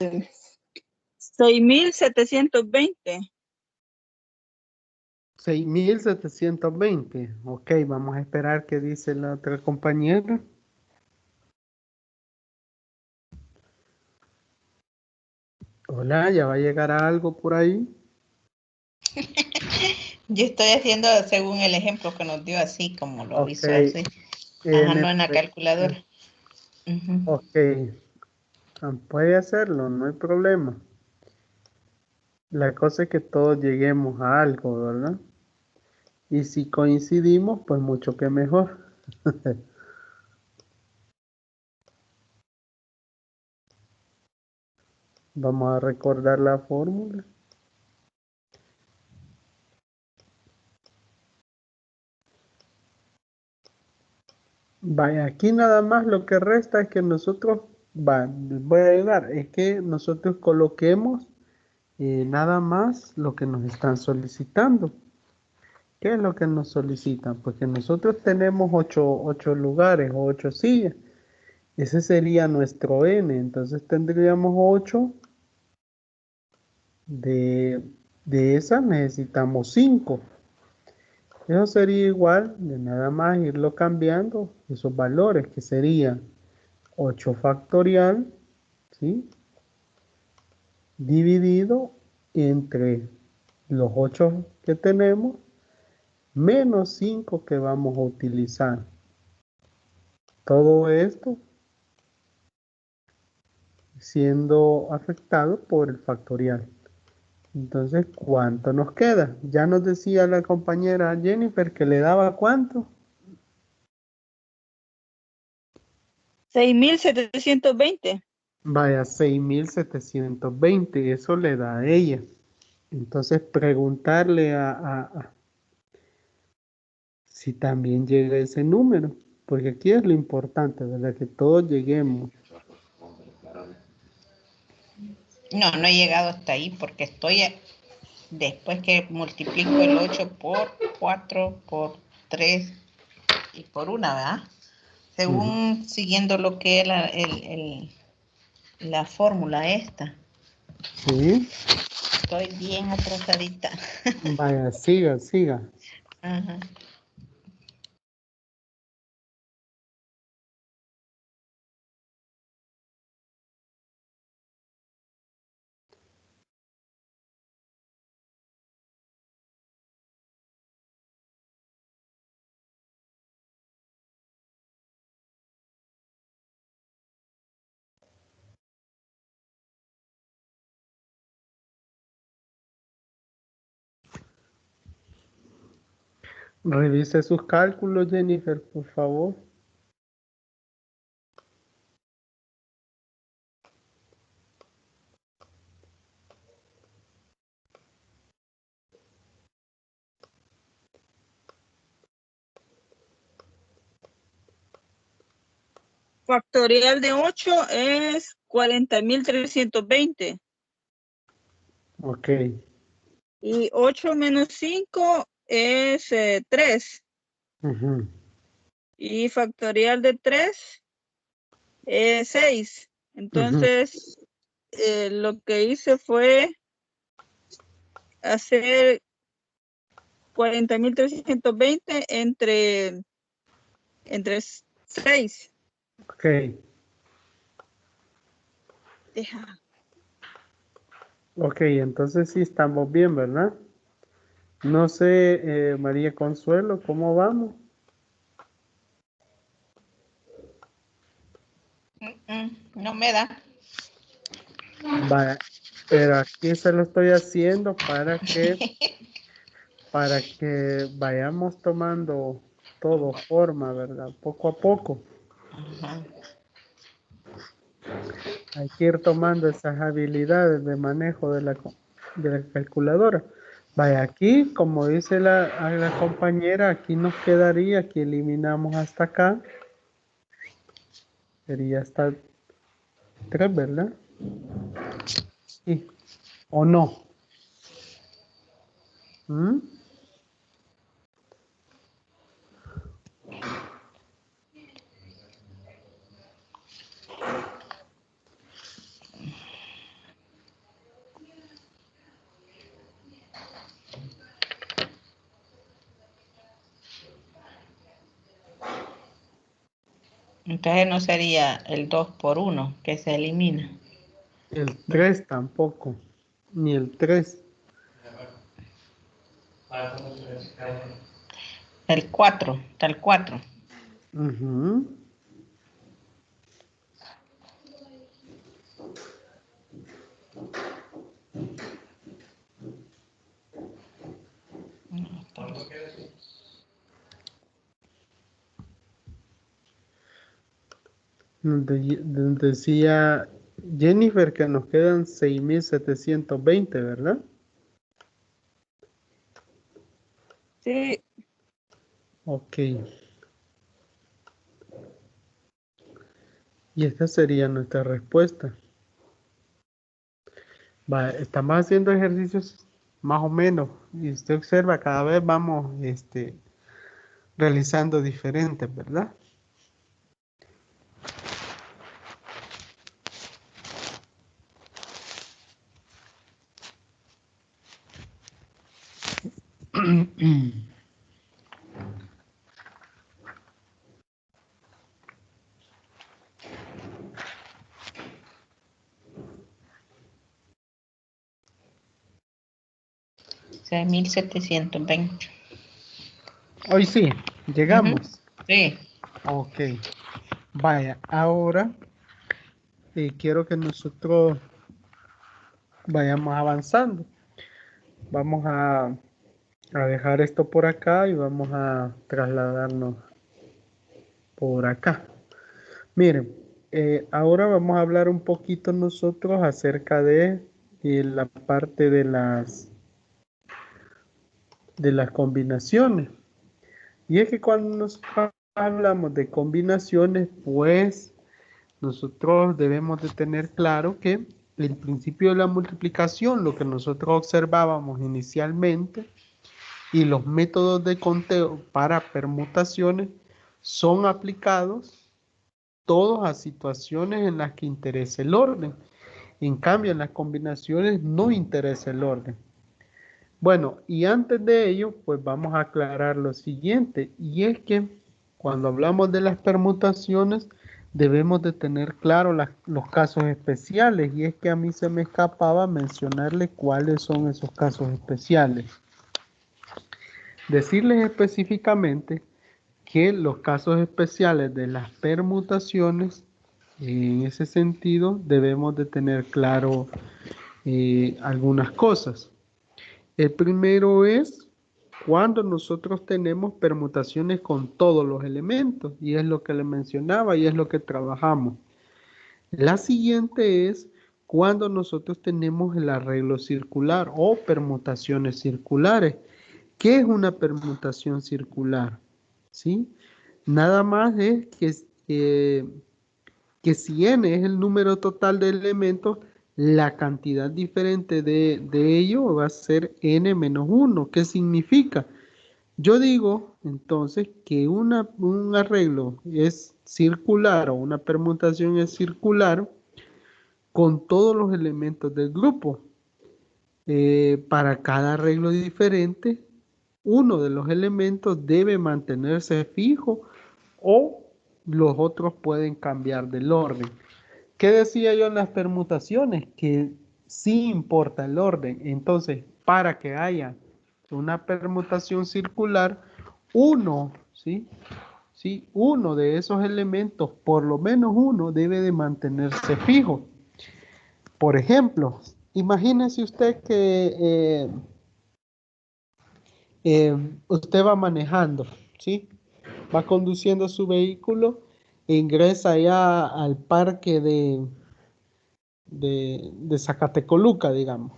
Sí. 6,720. 6,720. Ok, vamos a esperar qué dice la otra compañera. Hola, ya va a llegar algo por ahí. Yo estoy haciendo según el ejemplo que nos dio, así como lo Ok. hizo así. Ajá, no en la calculadora. Ok. Puede hacerlo, no hay problema. La cosa es que todos lleguemos a algo, ¿verdad? Y si coincidimos, pues mucho que mejor. Vamos a recordar la fórmula. Vaya, aquí nada más lo que resta es que nosotros, les voy a ayudar, es que nosotros coloquemos nada más lo que nos están solicitando. ¿Qué es lo que nos solicitan? Pues que nosotros tenemos 8 lugares o 8 sillas. Ese sería nuestro N. Entonces tendríamos 8. De esas necesitamos 5. Eso sería igual de nada más irlo cambiando esos valores, que serían 8 factorial, ¿sí? Dividido entre los 8 que tenemos menos 5 que vamos a utilizar. Todo esto siendo afectado por el factorial. Entonces, ¿cuánto nos queda? Ya nos decía la compañera Jennifer que le daba ¿cuánto? 6,720. Vaya, 6,720, eso le da a ella. Entonces, preguntarle si también llega ese número, porque aquí es lo importante, ¿verdad? Que todos lleguemos. No he llegado hasta ahí porque estoy, después que multiplico el 8 por 4, por 3 y por 1, ¿verdad? Según siguiendo lo que es la fórmula esta. Sí. Estoy bien atrasadita. Vaya, siga. Ajá. Revise sus cálculos, Jennifer, por favor. Factorial de 8 es 40.320. Ok. Y 8 menos 5 es 3. Ujú. Y factorial de 3 es 6. Ujú. Entonces, lo que hice fue hacer 40.320 entre 6. Ok. Deja. Ok, entonces sí estamos bien, ¿verdad? No sé, María Consuelo, ¿cómo vamos? No me da. Vaya, pero aquí se lo estoy haciendo para que vayamos tomando todo forma, ¿verdad? Poco a poco. Ajá. Hay que ir tomando esas habilidades de manejo de la calculadora. Vaya, aquí, como dice a la compañera, aquí nos quedaría, aquí eliminamos hasta acá. Sería hasta 3, ¿verdad? Sí. ¿O no? ¿Mm? Entonces no sería el 2 por 1 que se elimina. El 3 tampoco, ni el 3. El 4, está el 4. Ujú. Donde decía Jennifer que nos quedan 6.720, ¿verdad? Sí, Ok. Y esta sería nuestra respuesta. Va, estamos haciendo ejercicios más o menos. Y usted observa, cada vez vamos realizando diferentes, ¿verdad? Seis mil setecientos veinte. Hoy sí, Ujú. llegamos. Sí. Ok. Vaya, ahora quiero que nosotros vayamos avanzando. Vamos a dejar esto por acá y vamos a trasladarnos por acá. Miren, ahora vamos a hablar un poquito nosotros acerca de la parte de las combinaciones. Y es que cuando nos hablamos de combinaciones, pues nosotros debemos de tener claro que el principio de la multiplicación, lo que nosotros observábamos inicialmente, y los métodos de conteo para permutaciones son aplicados todos a situaciones en las que interesa el orden. En cambio, en las combinaciones no interesa el orden. Bueno, y antes de ello, pues vamos a aclarar lo siguiente, y es que cuando hablamos de las permutaciones, debemos de tener claro los casos especiales, y es que a mí se me escapaba mencionarle cuáles son esos casos especiales. Decirles específicamente que los casos especiales de las permutaciones, en ese sentido, debemos de tener claro algunas cosas. El primero es cuando nosotros tenemos permutaciones con todos los elementos, y es lo que le mencionaba y es lo que trabajamos. La siguiente es cuando nosotros tenemos el arreglo circular o permutaciones circulares. ¿Qué es una permutación circular? ¿Sí? Nada más es que si n es el número total de elementos, la cantidad diferente de ello va a ser n menos 1. ¿Qué significa? Yo digo entonces que un arreglo es circular o una permutación es circular con todos los elementos del grupo. Para cada arreglo diferente, uno de los elementos debe mantenerse fijo o los otros pueden cambiar del orden. ¿Qué decía yo en las permutaciones? Que sí importa el orden. Entonces, para que haya una permutación circular, uno, ¿sí? ¿Sí? Uno de esos elementos, por lo menos uno, debe de mantenerse fijo. Por ejemplo, imagínese usted que usted va manejando, ¿sí? Va conduciendo su vehículo e ingresa ya al parque de Zacatecoluca, digamos.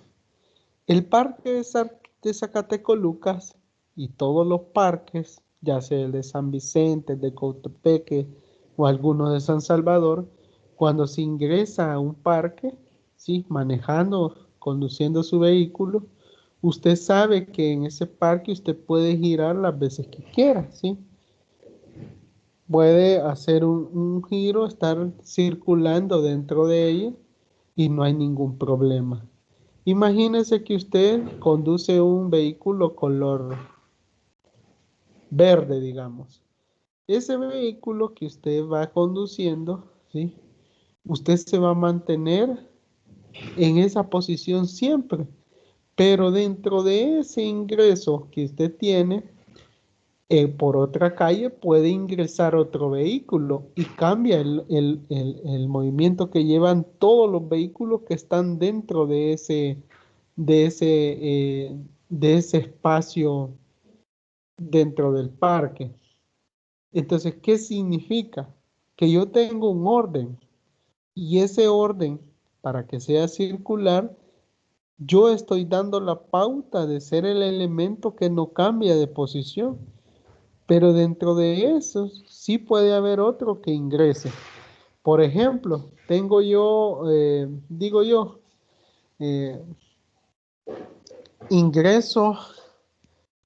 El parque de Zacatecolucas y todos los parques, ya sea el de San Vicente, el de Coatepeque o alguno de San Salvador, cuando se ingresa a un parque, ¿sí? Manejando, conduciendo su vehículo, usted sabe que en ese parque usted puede girar las veces que quiera, ¿sí? Puede hacer un giro, estar circulando dentro de ella y no hay ningún problema. Imagínese que usted conduce un vehículo color verde, digamos. Ese vehículo que usted va conduciendo, ¿sí? Usted se va a mantener en esa posición siempre, pero dentro de ese ingreso que usted tiene, por otra calle puede ingresar otro vehículo y cambia el movimiento que llevan todos los vehículos que están dentro de ese, de ese espacio dentro del parque. Entonces, ¿qué significa? Que yo tengo un orden y ese orden, para que sea circular, yo estoy dando la pauta de ser el elemento que no cambia de posición. Pero dentro de esos sí puede haber otro que ingrese. Por ejemplo, tengo yo, digo yo, eh, ingreso,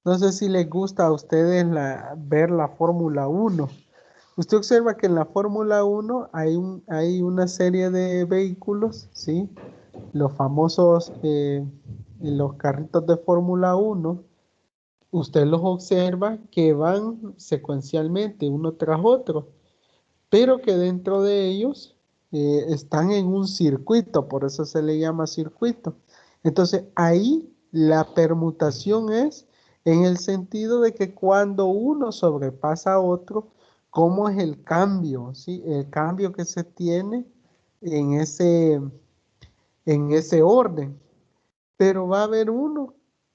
no sé si les gusta a ustedes ver la Fórmula 1. Usted observa que en la Fórmula 1 hay una serie de vehículos, ¿sí? Los famosos, los carritos de Fórmula 1. Usted los observa que van secuencialmente uno tras otro, pero que dentro de ellos están en un circuito, por eso se le llama circuito. Entonces ahí la permutación es en el sentido de que cuando uno sobrepasa a otro, ¿cómo es el cambio? ¿Sí? El cambio que se tiene en ese orden. Pero va a haber uno,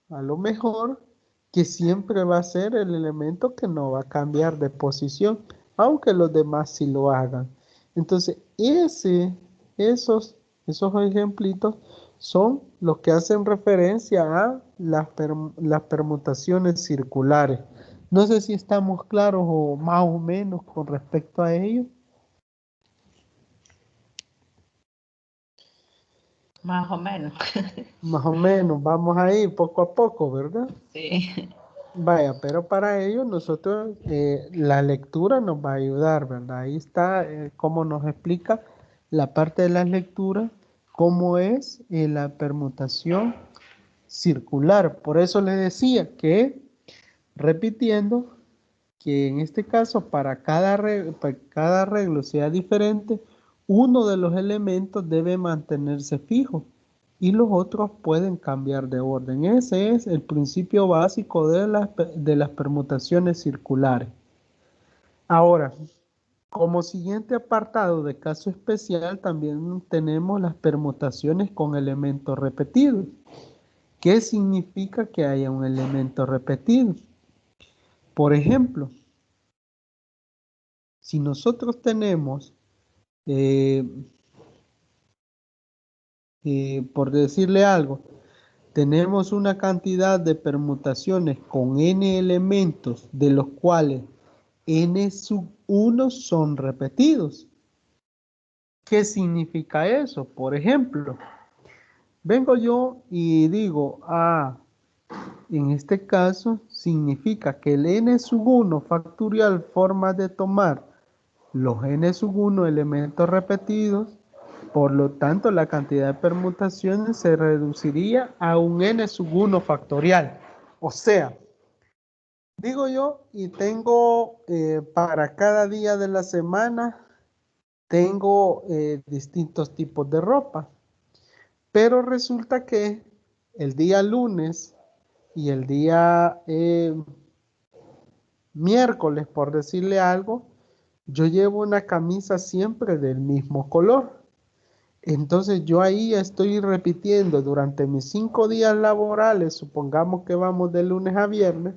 a lo mejor, que siempre va a ser el elemento que no va a cambiar de posición, aunque los demás sí lo hagan. Entonces, esos ejemplitos son los que hacen referencia a las permutaciones circulares. No sé si estamos claros o más o menos con respecto a ello. Más o menos. Más o menos, vamos a ir poco a poco, ¿verdad? Sí. Vaya, pero para ello nosotros, la lectura nos va a ayudar, ¿verdad? Ahí está cómo nos explica la parte de las lecturas, cómo es la permutación circular. Por eso le decía que, repitiendo, que en este caso para para cada arreglo sea diferente, uno de los elementos debe mantenerse fijo y los otros pueden cambiar de orden. Ese es el principio básico de las permutaciones circulares. Ahora, como siguiente apartado de caso especial, también tenemos las permutaciones con elementos repetidos. ¿Qué significa que haya un elemento repetido? Por ejemplo, si nosotros tenemos, por decirle algo, tenemos una cantidad de permutaciones con n elementos, de los cuales n sub 1 son repetidos. ¿Qué significa eso? Por ejemplo, vengo yo y digo, en este caso significa que el n sub 1 factorial forma de tomar los n sub 1 elementos repetidos, por lo tanto la cantidad de permutaciones se reduciría a un n sub 1 factorial. O sea, digo yo y tengo para cada día de la semana, tengo distintos tipos de ropa, pero resulta que el día lunes y el día miércoles, por decirle algo, yo llevo una camisa siempre del mismo color. Entonces yo ahí estoy repitiendo durante mis 5 días laborales, supongamos que vamos de lunes a viernes,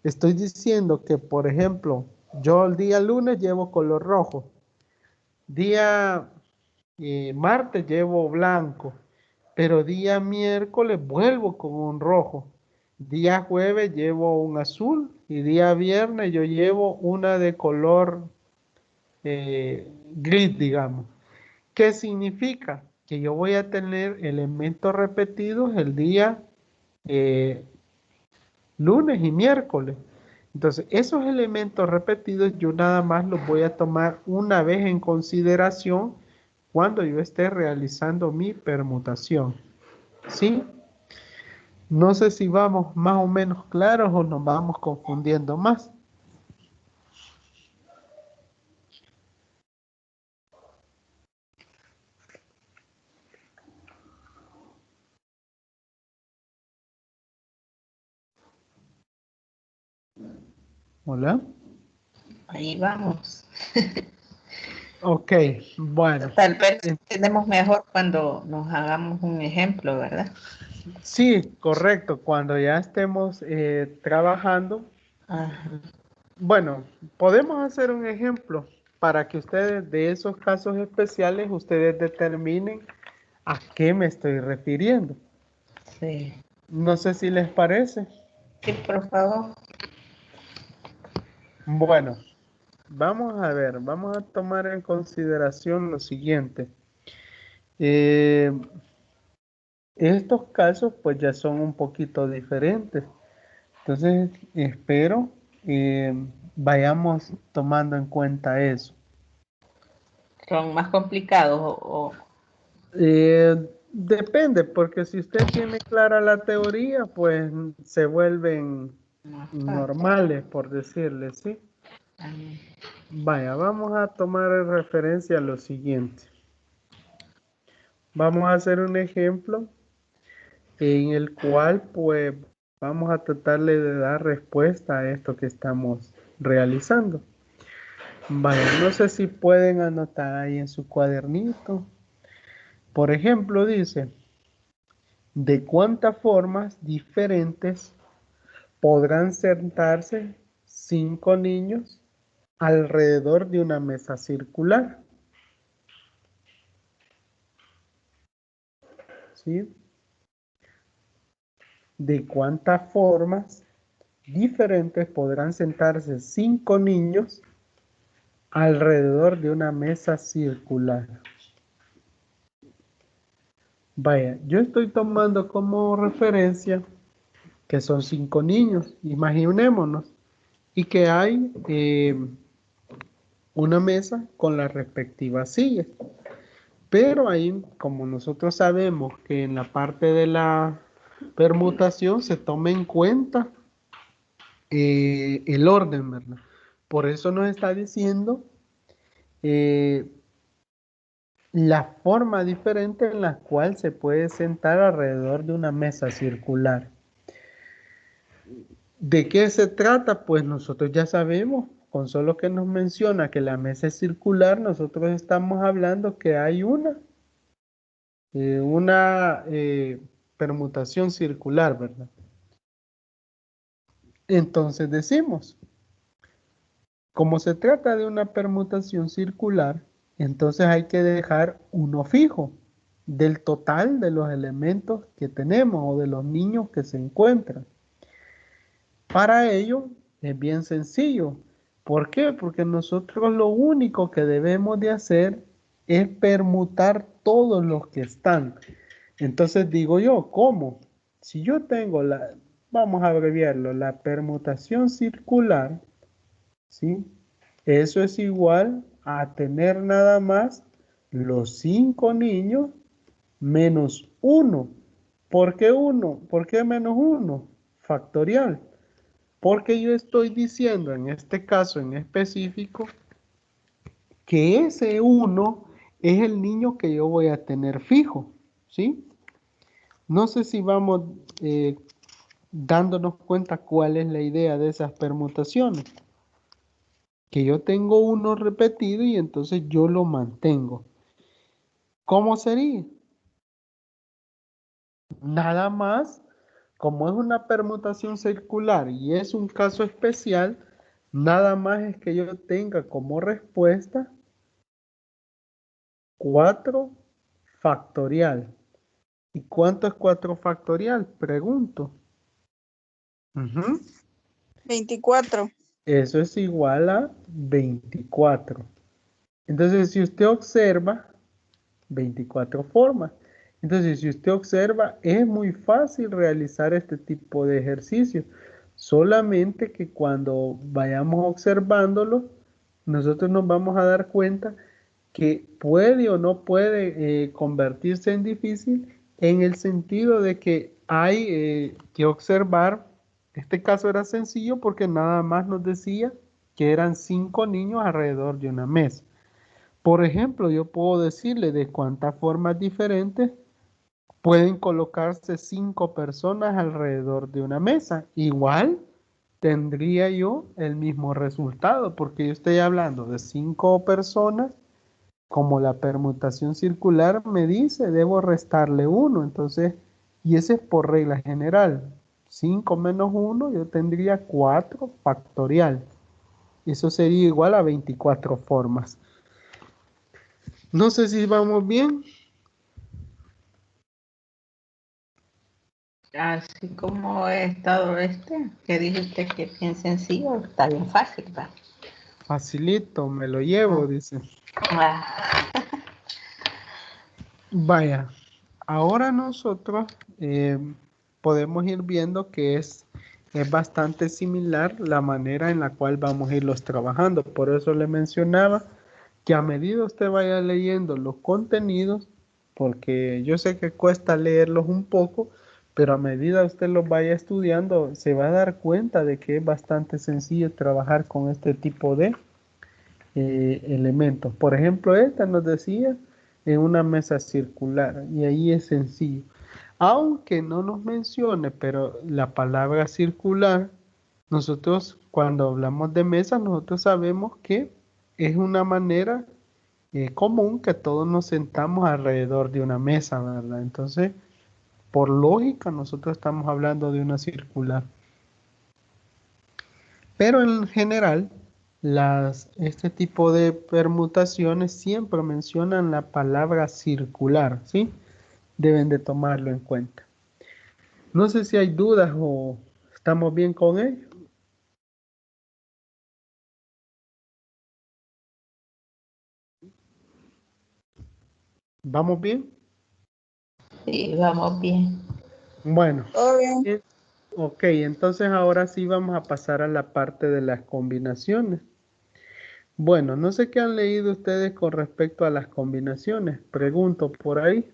estoy diciendo que, por ejemplo, yo el día lunes llevo color rojo, día martes llevo blanco, pero día miércoles vuelvo con un rojo, día jueves llevo un azul y día viernes yo llevo una de color gris, digamos. ¿Qué significa? Que yo voy a tener elementos repetidos el día lunes y miércoles. Entonces, esos elementos repetidos yo nada más los voy a tomar una vez en consideración cuando yo esté realizando mi permutación. ¿Sí? No sé si vamos más o menos claros o nos vamos confundiendo más. Hola. Ahí vamos. Ok, bueno. Tal vez entendemos mejor cuando nos hagamos un ejemplo, ¿verdad? Sí, correcto. Cuando ya estemos trabajando, Ajá. bueno, podemos hacer un ejemplo para que ustedes de esos casos especiales, ustedes determinen a qué me estoy refiriendo. Sí. No sé si les parece. Sí, por favor. Bueno, vamos a ver, vamos a tomar en consideración lo siguiente. Estos casos pues ya son un poquito diferentes. Entonces, espero vayamos tomando en cuenta eso. Son más complicados Depende, porque si usted tiene clara la teoría, pues se vuelven más fácil. normales, por decirle, ¿sí? Vaya, vamos a tomar en referencia lo siguiente. Vamos a hacer un ejemplo en el cual, pues, vamos a tratarle de dar respuesta a esto que estamos realizando. Vaya, no sé si pueden anotar ahí en su cuadernito. Por ejemplo, dice, ¿de cuántas formas diferentes podrán sentarse 5 niños alrededor de una mesa circular? ¿Sí? ¿De cuántas formas diferentes podrán sentarse 5 niños alrededor de una mesa circular? Vaya, yo estoy tomando como referencia que son 5 niños, imaginémonos, y que hay una mesa con las respectivas sillas. Pero ahí, como nosotros sabemos que en la parte permutación se tome en cuenta el orden, ¿verdad? Por eso nos está diciendo eh, la forma diferente en la cual se puede sentar alrededor de una mesa circular. ¿De qué se trata? Pues nosotros ya sabemos, con solo que nos menciona que la mesa es circular, nosotros estamos hablando que hay una permutación circular, ¿verdad? Entonces decimos, como se trata de una permutación circular, entonces hay que dejar uno fijo del total de los elementos que tenemos o de los niños que se encuentran. Para ello es bien sencillo. ¿Por qué? Porque nosotros lo único que debemos de hacer es permutar todos los que están. Entonces digo yo, ¿cómo? Si yo tengo vamos a abreviarlo, la permutación circular, ¿sí? Eso es igual a tener nada más los 5 niños menos 1. ¿Por qué 1? ¿Por qué menos 1? Factorial. Porque yo estoy diciendo en este caso en específico que ese 1 es el niño que yo voy a tener fijo, ¿sí? No sé si vamos dándonos cuenta cuál es la idea de esas permutaciones. Que yo tengo uno repetido y entonces yo lo mantengo. ¿Cómo sería? Nada más, como es una permutación circular y es un caso especial, nada más es que yo tenga como respuesta 4 factorial. ¿Y cuánto es 4 factorial? Pregunto. 24. Eso es igual a 24. Entonces, si usted observa, 24 formas. Entonces, si usted observa, es muy fácil realizar este tipo de ejercicio. Solamente que cuando vayamos observándolo, nosotros nos vamos a dar cuenta que puede o no puede convertirse en difícil en el sentido de que hay que observar, este caso era sencillo porque nada más nos decía que eran 5 niños alrededor de una mesa. Por ejemplo, yo puedo decirle de cuántas formas diferentes pueden colocarse 5 personas alrededor de una mesa. Igual tendría yo el mismo resultado porque yo estoy hablando de 5 personas. Como la permutación circular me dice, debo restarle 1. Entonces, y ese es por regla general. 5 menos 1, yo tendría 4 factorial. Eso sería igual a 24 formas. No sé si vamos bien. Así como he estado que dice usted que es bien sencillo, está bien fácil, ¿va? Facilito, me lo llevo, dice. Ah, Vaya, ahora nosotros podemos ir viendo que es bastante similar la manera en la cual vamos a irlos trabajando. Por eso le mencionaba que a medida usted vaya leyendo los contenidos, porque yo sé que cuesta leerlos un poco, pero a medida usted los vaya estudiando, se va a dar cuenta de que es bastante sencillo trabajar con este tipo de elementos. Por ejemplo, esta nos decía en una mesa circular y ahí es sencillo. Aunque no nos mencione, pero la palabra circular, nosotros cuando hablamos de mesa, nosotros sabemos que es una manera común que todos nos sentamos alrededor de una mesa, ¿verdad? Entonces, por lógica, nosotros estamos hablando de una circular. Pero en general, este tipo de permutaciones siempre mencionan la palabra circular, ¿sí? Deben de tomarlo en cuenta. No sé si hay dudas o estamos bien con ello. ¿Vamos bien? sí, vamos bien. Bueno, Todo bien. ok, entonces ahora sí vamos a pasar a la parte de las combinaciones. Bueno, no sé qué han leído ustedes con respecto a las combinaciones. Pregunto por ahí,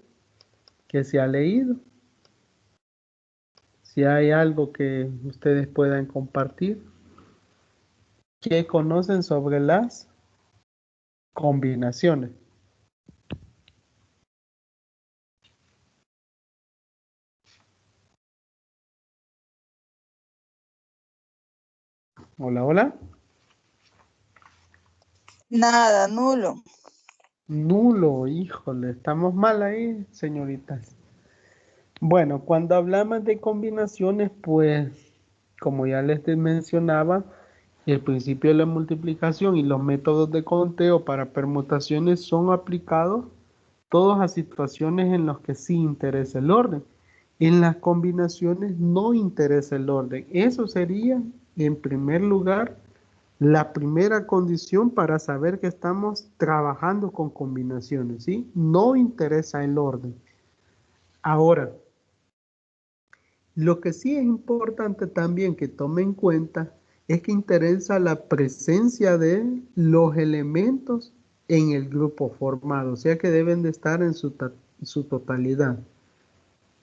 ¿qué se ha leído? Si hay algo que ustedes puedan compartir, ¿qué conocen sobre las combinaciones? Hola, hola. Nada, nulo. Nulo, híjole, estamos mal ahí, señoritas. Bueno, cuando hablamos de combinaciones, pues, como ya les mencionaba, el principio de la multiplicación y los métodos de conteo para permutaciones son aplicados todos a situaciones en las que sí interesa el orden. En las combinaciones no interesa el orden. Eso sería, en primer lugar, la primera condición para saber que estamos trabajando con combinaciones, ¿sí? No interesa el orden. Ahora, lo que sí es importante también que tome en cuenta es que interesa la presencia de los elementos en el grupo formado, o sea que deben de estar en su totalidad.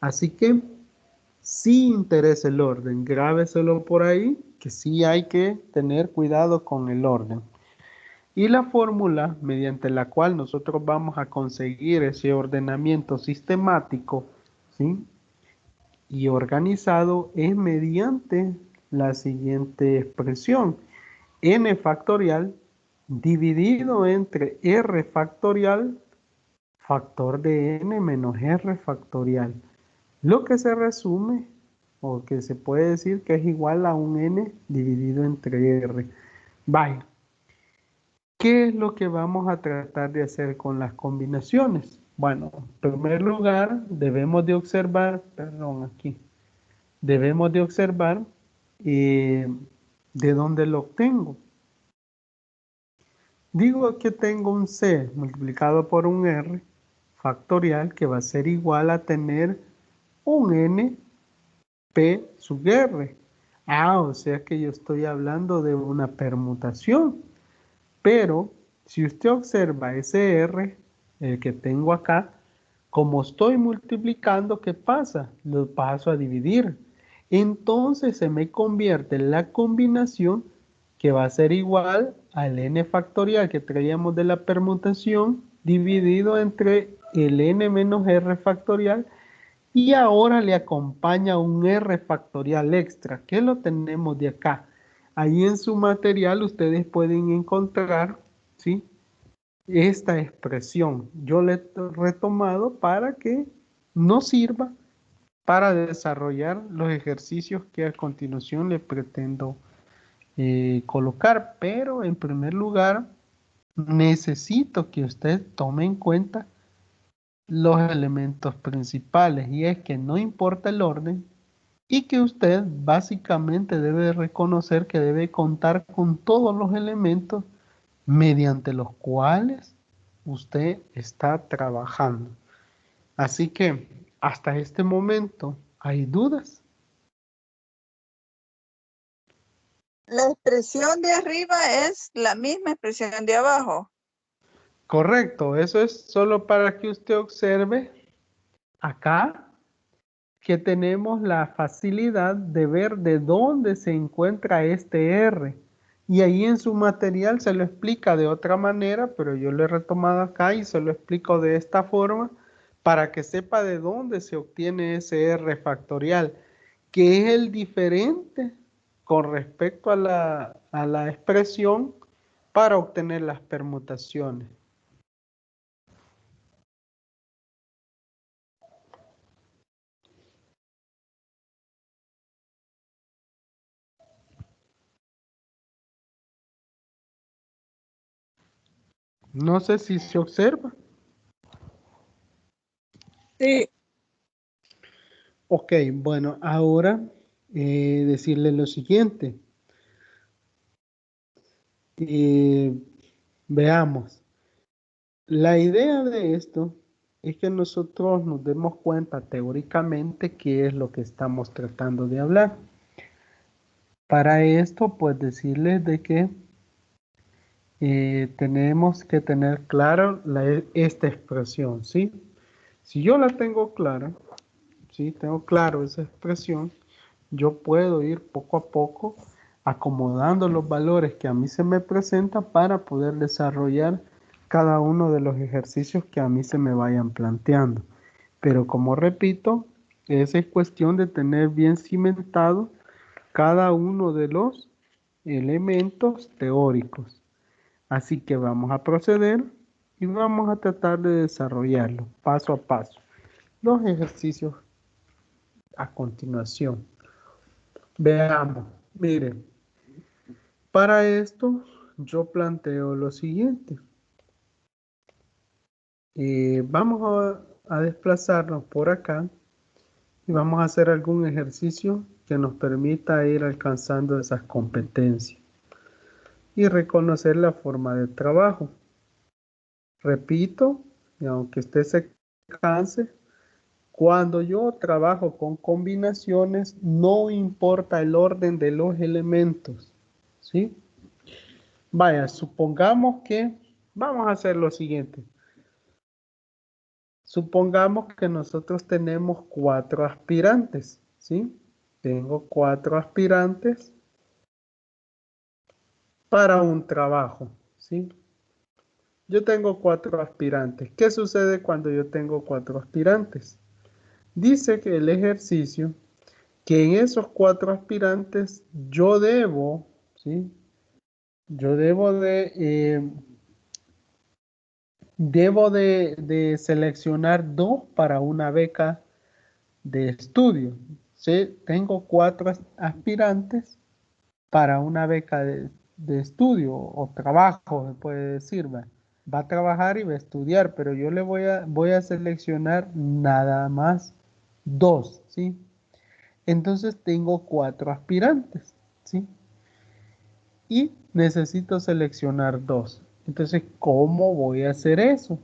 Así que sí interesa el orden, grábeselo por ahí, que sí hay que tener cuidado con el orden. Y la fórmula mediante la cual nosotros vamos a conseguir ese ordenamiento sistemático, ¿sí? Y organizado es mediante la siguiente expresión. N factorial dividido entre R factorial, factor de N menos R factorial. Lo que se resume, o que se puede decir que es igual a un N dividido entre R. Vaya. ¿Qué es lo que vamos a tratar de hacer con las combinaciones? Bueno, en primer lugar, debemos de observar, perdón, aquí, debemos de observar de dónde lo obtengo. Digo que tengo un C multiplicado por un R factorial que va a ser igual a tener un N P sub R. Ah, o sea que yo estoy hablando de una permutación. Pero si usted observa ese R, el que tengo acá, como estoy multiplicando, ¿qué pasa? Lo paso a dividir. Entonces se me convierte en la combinación que va a ser igual al n factorial que traíamos de la permutación dividido entre el n menos r factorial y ahora le acompaña un r factorial extra. ¿Qué lo tenemos de acá? Ahí en su material ustedes pueden encontrar, ¿sí?, esta expresión. Yo la he retomado para que nos sirva para desarrollar los ejercicios que a continuación le pretendo colocar. Pero en primer lugar, necesito que usted tome en cuenta los elementos principales, y es que no importa el orden y que usted básicamente debe reconocer que debe contar con todos los elementos mediante los cuales usted está trabajando. Así que hasta este momento, ¿hay dudas? La expresión de arriba es la misma expresión de abajo. Correcto, eso es solo para que usted observe acá que tenemos la facilidad de ver de dónde se encuentra este R. Y ahí en su material se lo explica de otra manera, pero yo lo he retomado acá y se lo explico de esta forma para que sepa de dónde se obtiene ese R factorial, que es el diferente con respecto a la expresión para obtener las permutaciones. No sé si se observa. Sí. Ok, bueno, ahora decirle lo siguiente. Veamos. La idea de esto es que nosotros nos demos cuenta teóricamente qué es lo que estamos tratando de hablar. Para esto, pues decirles de que tenemos que tener claro esta expresión, ¿sí? Si yo la tengo clara, ¿sí? Tengo claro esa expresión, yo puedo ir poco a poco acomodando los valores que a mí se me presentan para poder desarrollar cada uno de los ejercicios que a mí se me vayan planteando. Pero como repito, esa es cuestión de tener bien cimentado cada uno de los elementos teóricos. Así que vamos a proceder y vamos a tratar de desarrollarlo paso a paso. Los ejercicios a continuación. Veamos, miren, para esto yo planteo lo siguiente. Vamos a desplazarnos por acá y vamos a hacer algún ejercicio que nos permita ir alcanzando esas competencias y reconocer la forma de trabajo. Repito, y aunque usted se canse, cuando yo trabajo con combinaciones, no importa el orden de los elementos, ¿sí? Vaya, supongamos que vamos a hacer lo siguiente. Supongamos que nosotros tenemos 4 aspirantes, ¿sí? Tengo 4 aspirantes para un trabajo, ¿sí? Yo tengo 4 aspirantes. ¿Qué sucede cuando yo tengo 4 aspirantes? Dice que el ejercicio, que en esos 4 aspirantes yo debo, ¿sí? Yo debo de seleccionar 2 para una beca de estudio. ¿Sí? Tengo 4 aspirantes para una beca de estudio o trabajo, se puede decir, ¿va? Va a trabajar y va a estudiar, pero yo le voy a seleccionar nada más 2, ¿sí? Entonces tengo 4 aspirantes, ¿sí? Y necesito seleccionar 2. Entonces, ¿cómo voy a hacer eso?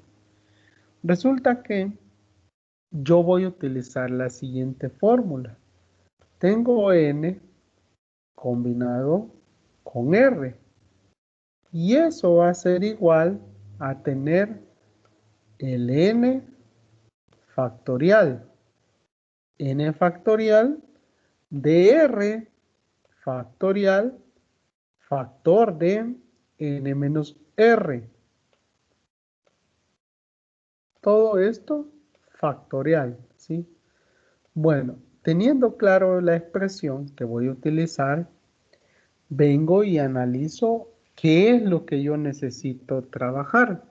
Resulta que yo voy a utilizar la siguiente fórmula. Tengo n combinado con r. Y eso va a ser igual a tener el n factorial. N factorial de r factorial factor de n menos r. Todo esto factorial, ¿sí? Bueno, teniendo claro la expresión que voy a utilizar, vengo y analizo qué es lo que yo necesito trabajar.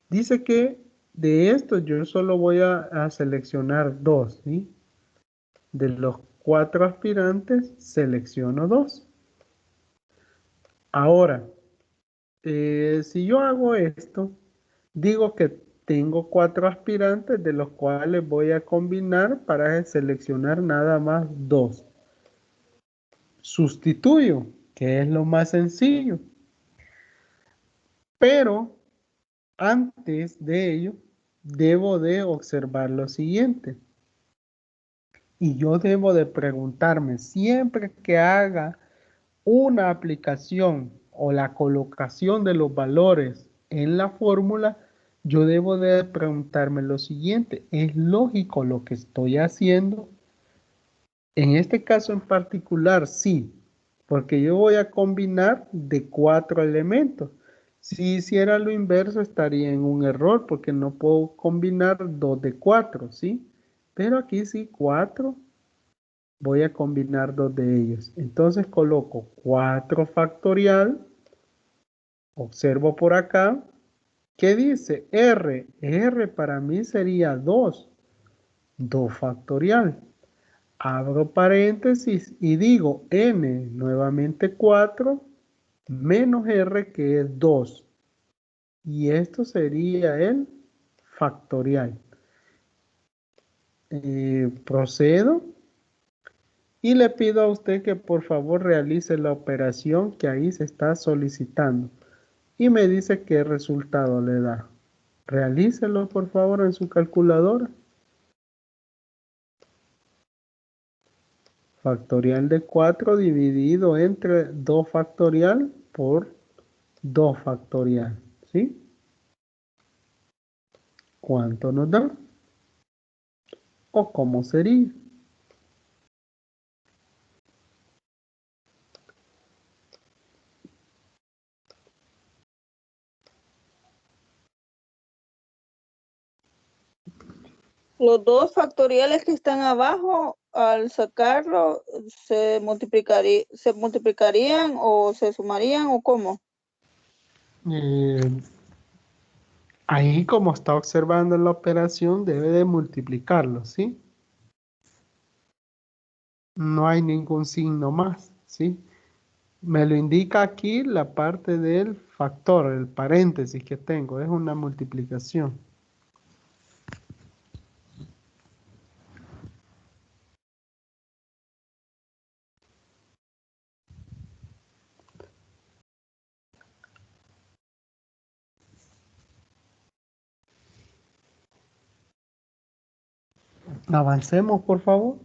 Dice que de esto yo solo voy a seleccionar 2, ¿sí? De los 4 aspirantes, selecciono 2. Ahora, si yo hago esto, digo que tengo 4 aspirantes de los cuales voy a combinar para seleccionar nada más 2. Sustituyo, que es lo más sencillo. Pero antes de ello, debo de observar lo siguiente. Y yo debo de preguntarme siempre que haga una aplicación o la colocación de los valores en la fórmula, yo debo de preguntarme lo siguiente, ¿es lógico lo que estoy haciendo? En este caso en particular, sí, porque yo voy a combinar de 4 elementos. Si hiciera lo inverso, estaría en un error, porque no puedo combinar 2 de 4, ¿sí? Pero aquí sí, 4, voy a combinar 2 de ellos. Entonces coloco 4 factorial, observo por acá, ¿qué dice? R. R para mí sería 2, 2 factorial. Abro paréntesis y digo n, nuevamente 4, menos r que es 2. Y esto sería el factorial. Procedo y le pido a usted que por favor realice la operación que ahí se está solicitando. Y me dice qué resultado le da. Realícelo por favor en su calculadora. Factorial de 4 dividido entre 2 factorial por 2 factorial, ¿sí? ¿Cuánto nos da? ¿O cómo sería? Los dos factoriales que están abajo, al sacarlo, se multiplicarían o se sumarían o cómo. Eh, Ahí como está observando la operación debe de multiplicarlo, ¿sí? No hay ningún signo más, ¿sí? Me lo indica aquí la parte del factor, el paréntesis que tengo, es una multiplicación. Avancemos, por favor.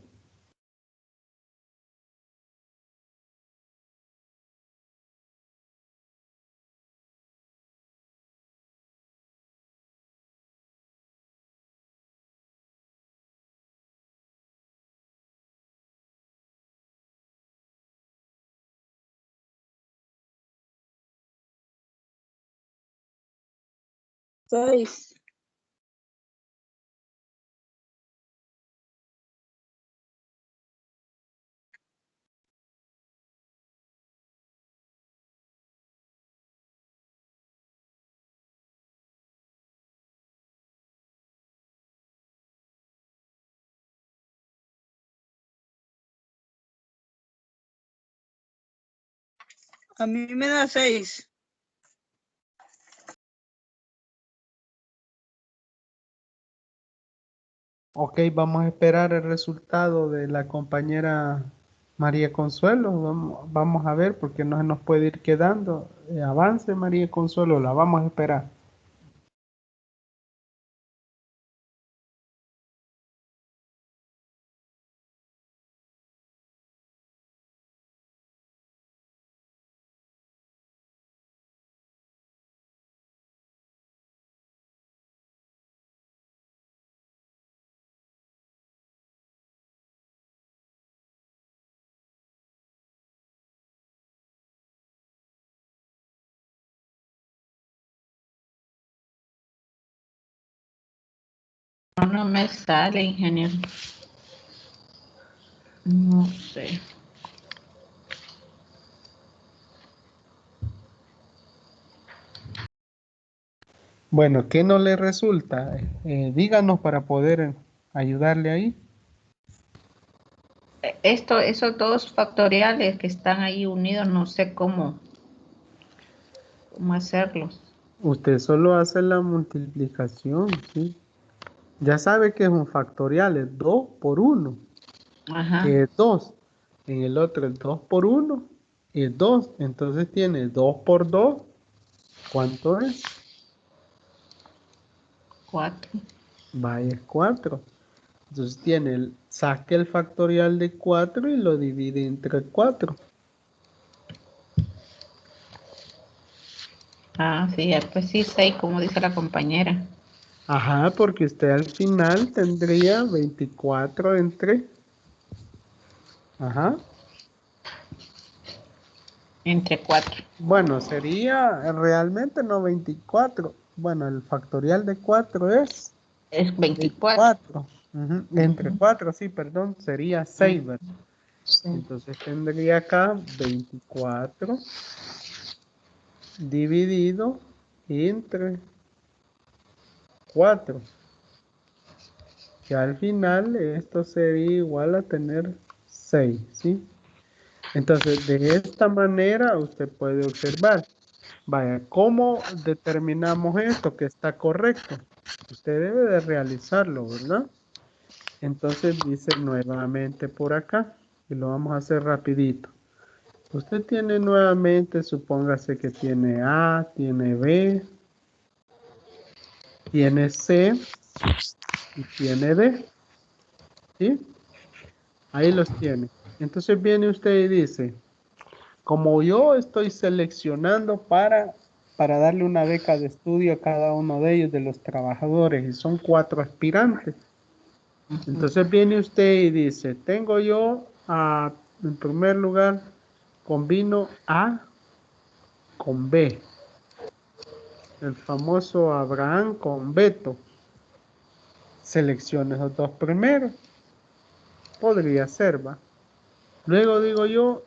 Seis. A mí me da 6. Ok, vamos a esperar el resultado de la compañera María Consuelo. Vamos a ver porque no se nos puede ir quedando. Avance María Consuelo, la vamos a esperar. No me sale, ingeniero. No sé. Bueno, ¿qué no le resulta? Díganos para poder ayudarle ahí. Esos dos factoriales que están ahí unidos, no sé cómo hacerlos. Usted solo hace la multiplicación, ¿sí? Ya sabe que es un factorial, es 2 por 1, Ajá. que es 2. En el otro es 2 por 1, es 2. Entonces tiene 2 por 2, ¿cuánto es? 4. Vaya, es 4. Entonces saque el factorial de 4 y lo divide entre 4. Ah, sí, pues sí, 6, como dice la compañera. Ajá, porque usted al final tendría 24 entre... Ajá. Entre 4. Bueno, sería realmente no 24. Bueno, el factorial de 4 es Es 24. 24. Ujú. Entre 4, sí, perdón, sería 6, ¿verdad? Sí. Entonces tendría acá 24 dividido entre 4. Que al final esto sería igual a tener 6, ¿sí? Entonces, de esta manera usted puede observar. Vaya, ¿cómo determinamos esto que está correcto? Usted debe de realizarlo, ¿verdad? Entonces dice nuevamente por acá, y lo vamos a hacer rapidito. Usted tiene nuevamente, supóngase que tiene A, tiene B, tiene C y tiene D, ¿sí? Ahí los tiene. Entonces viene usted y dice, como yo estoy seleccionando para darle una beca de estudio a cada uno de ellos, de los trabajadores, y son 4 aspirantes. Entonces viene usted y dice, tengo yo, en primer lugar, combino A con B, el famoso Abraham con Beto. selecciono esos dos primeros. Podría ser, ¿va? Luego digo yo,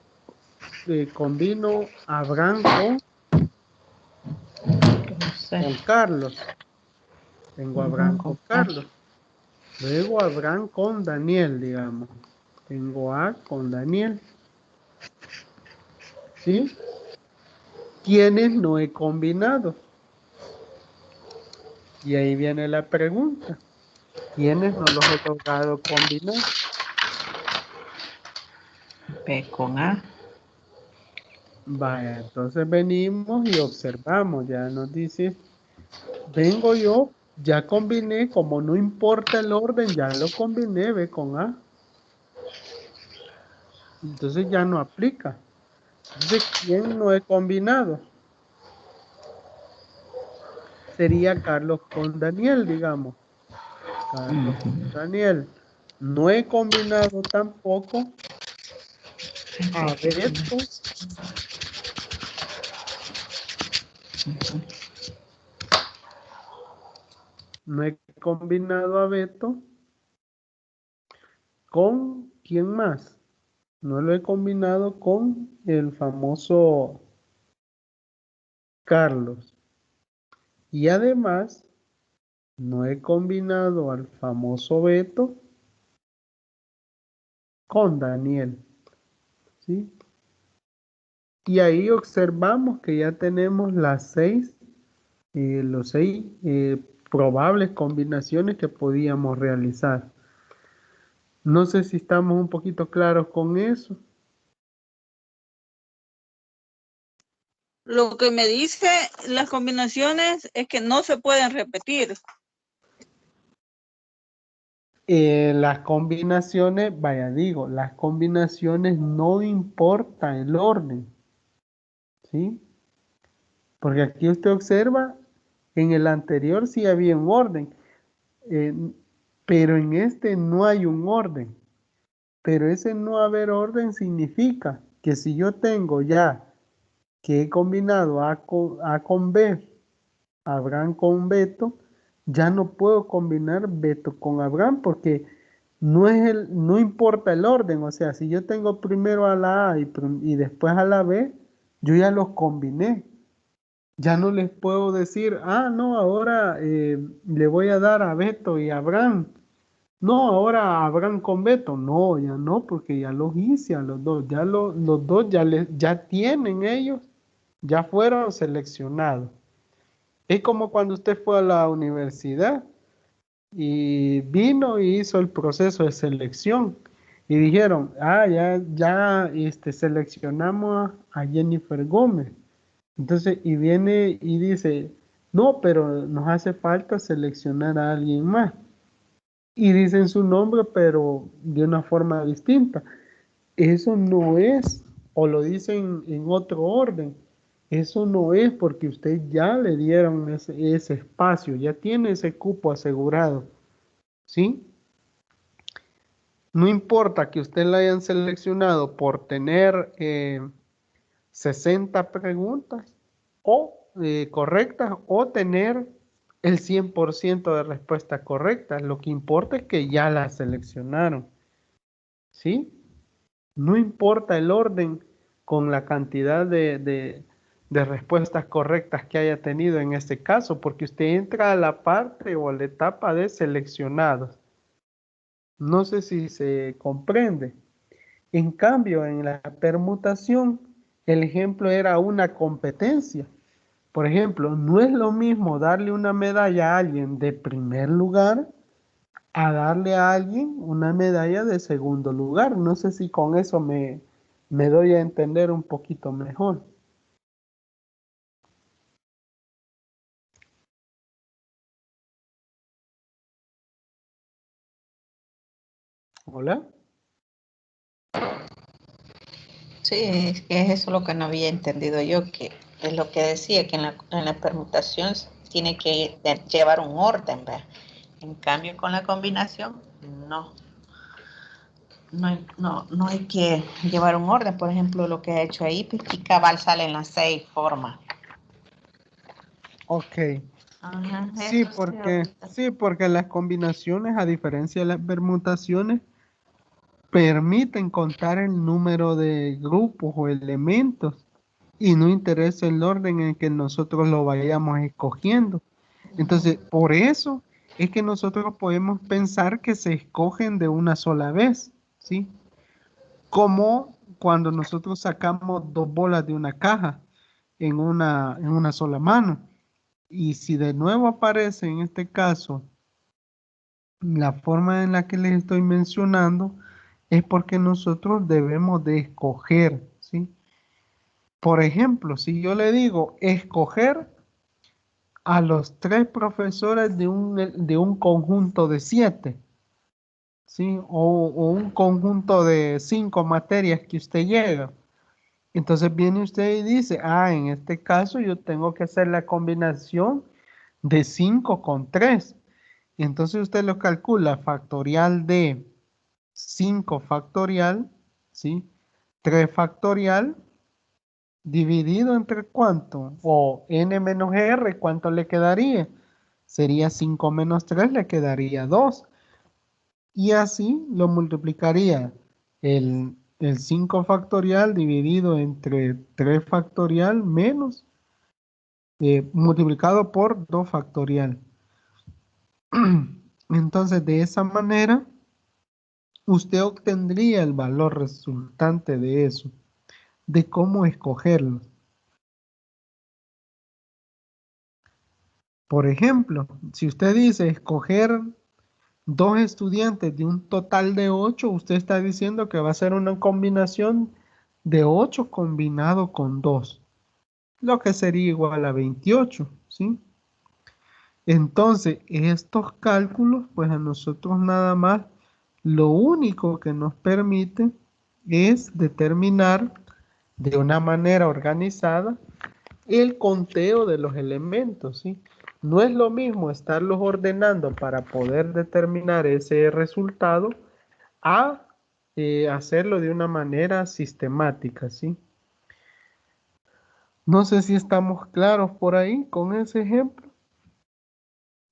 combino Abraham con Carlos. Tengo Abraham con Carlos. Luego Abraham con Daniel, digamos. Tengo A con Daniel. ¿Sí? ¿Quiénes no he combinado? Y ahí viene la pregunta. ¿Quiénes no los he logrado combinar? B con A. Vaya, entonces venimos y observamos. Ya nos dice, vengo yo, ya combiné, como no importa el orden, ya lo combiné, B con A. Entonces ya no aplica. Entonces, ¿quién no he combinado? Sería Carlos con Daniel, digamos. Carlos con Daniel. No he combinado tampoco a Beto. No he combinado a Beto con ¿quién más? No lo he combinado con el famoso Carlos. Y además, no he combinado al famoso Beto con Daniel. ¿Sí? Y ahí observamos que ya tenemos los seis probables combinaciones que podíamos realizar. No sé si estamos un poquito claros con eso. Lo que me dice las combinaciones es que no se pueden repetir. Las combinaciones, vaya, digo, las combinaciones no importa el orden, ¿sí? Porque aquí usted observa, en el anterior sí había un orden, eh, pero en este no hay un orden. Pero ese no haber orden significa que si yo tengo ya que he combinado A con B, Abraham con Beto, ya no puedo combinar Beto con Abraham porque no importa el orden. O sea, si yo tengo primero a la A y después a la B, yo ya los combiné. Ya no les puedo decir, no, ahora le voy a dar a Beto y a Abraham. No, ahora Abraham con Beto. No, ya no, porque ya los hice a los dos. Ya los dos ya tienen ellos, ya fueron seleccionados. Es como cuando usted fue a la universidad y vino y hizo el proceso de selección. Y dijeron, ya seleccionamos a Jennifer Gómez. Entonces, y viene y dice, no, pero nos hace falta seleccionar a alguien más. Y dicen su nombre, pero de una forma distinta. Eso no es, o lo dicen en otro orden. Eso no es porque usted ya le dieron ese espacio, ya tiene ese cupo asegurado. ¿Sí? No importa que usted la hayan seleccionado por tener 60 preguntas correctas o tener el 100% de respuestas correctas. Lo que importa es que ya la seleccionaron. ¿Sí? No importa el orden con la cantidad de respuestas correctas que haya tenido en este caso, porque usted entra a la parte o a la etapa de seleccionados. No sé si se comprende. En cambio, en la permutación, el ejemplo era una competencia. Por ejemplo, no es lo mismo darle una medalla a alguien de primer lugar a darle a alguien una medalla de segundo lugar. No sé si con eso me doy a entender un poquito mejor. Hola. Sí, es que es eso lo que no había entendido yo, que es lo que decía, que en la permutación tiene que llevar un orden, ¿verdad? En cambio, con la combinación, no. No hay que llevar un orden. Por ejemplo, lo que ha hecho ahí, pues, y cabal sale en las 6 formas. Ok. Ajá, Sí, eso sí ahorita. porque las combinaciones, a diferencia de las permutaciones, permiten contar el número de grupos o elementos y no interesa el orden en que nosotros lo vayamos escogiendo. Entonces, por eso es que nosotros podemos pensar que se escogen de una sola vez, ¿sí? Como cuando nosotros sacamos dos bolas de una caja en una sola mano. Y si de nuevo aparece en este caso la forma en la que les estoy mencionando, es porque nosotros debemos de escoger, ¿sí? Por ejemplo, si yo le digo escoger a los tres profesores de un conjunto de 7, ¿sí? O un conjunto de 5 materias que usted llega. Entonces viene usted y dice, en este caso yo tengo que hacer la combinación de 5 con 3. Y entonces usted lo calcula factorial de 5 factorial, ¿sí? 3 factorial dividido entre cuánto, o n menos r, ¿cuánto le quedaría? Sería 5 menos 3, le quedaría 2. Y así lo multiplicaría el 5 factorial dividido entre 3 factorial menos multiplicado por 2 factorial. Entonces, de esa manera, usted obtendría el valor resultante de eso, de cómo escogerlo. Por ejemplo, si usted dice escoger dos estudiantes de un total de 8, usted está diciendo que va a ser una combinación de 8 combinado con 2, lo que sería igual a 28, ¿sí? Entonces, estos cálculos, pues a nosotros nada más, lo único que nos permite es determinar de una manera organizada el conteo de los elementos, ¿sí? No es lo mismo estarlos ordenando para poder determinar ese resultado a hacerlo de una manera sistemática, ¿sí? No sé si estamos claros por ahí con ese ejemplo.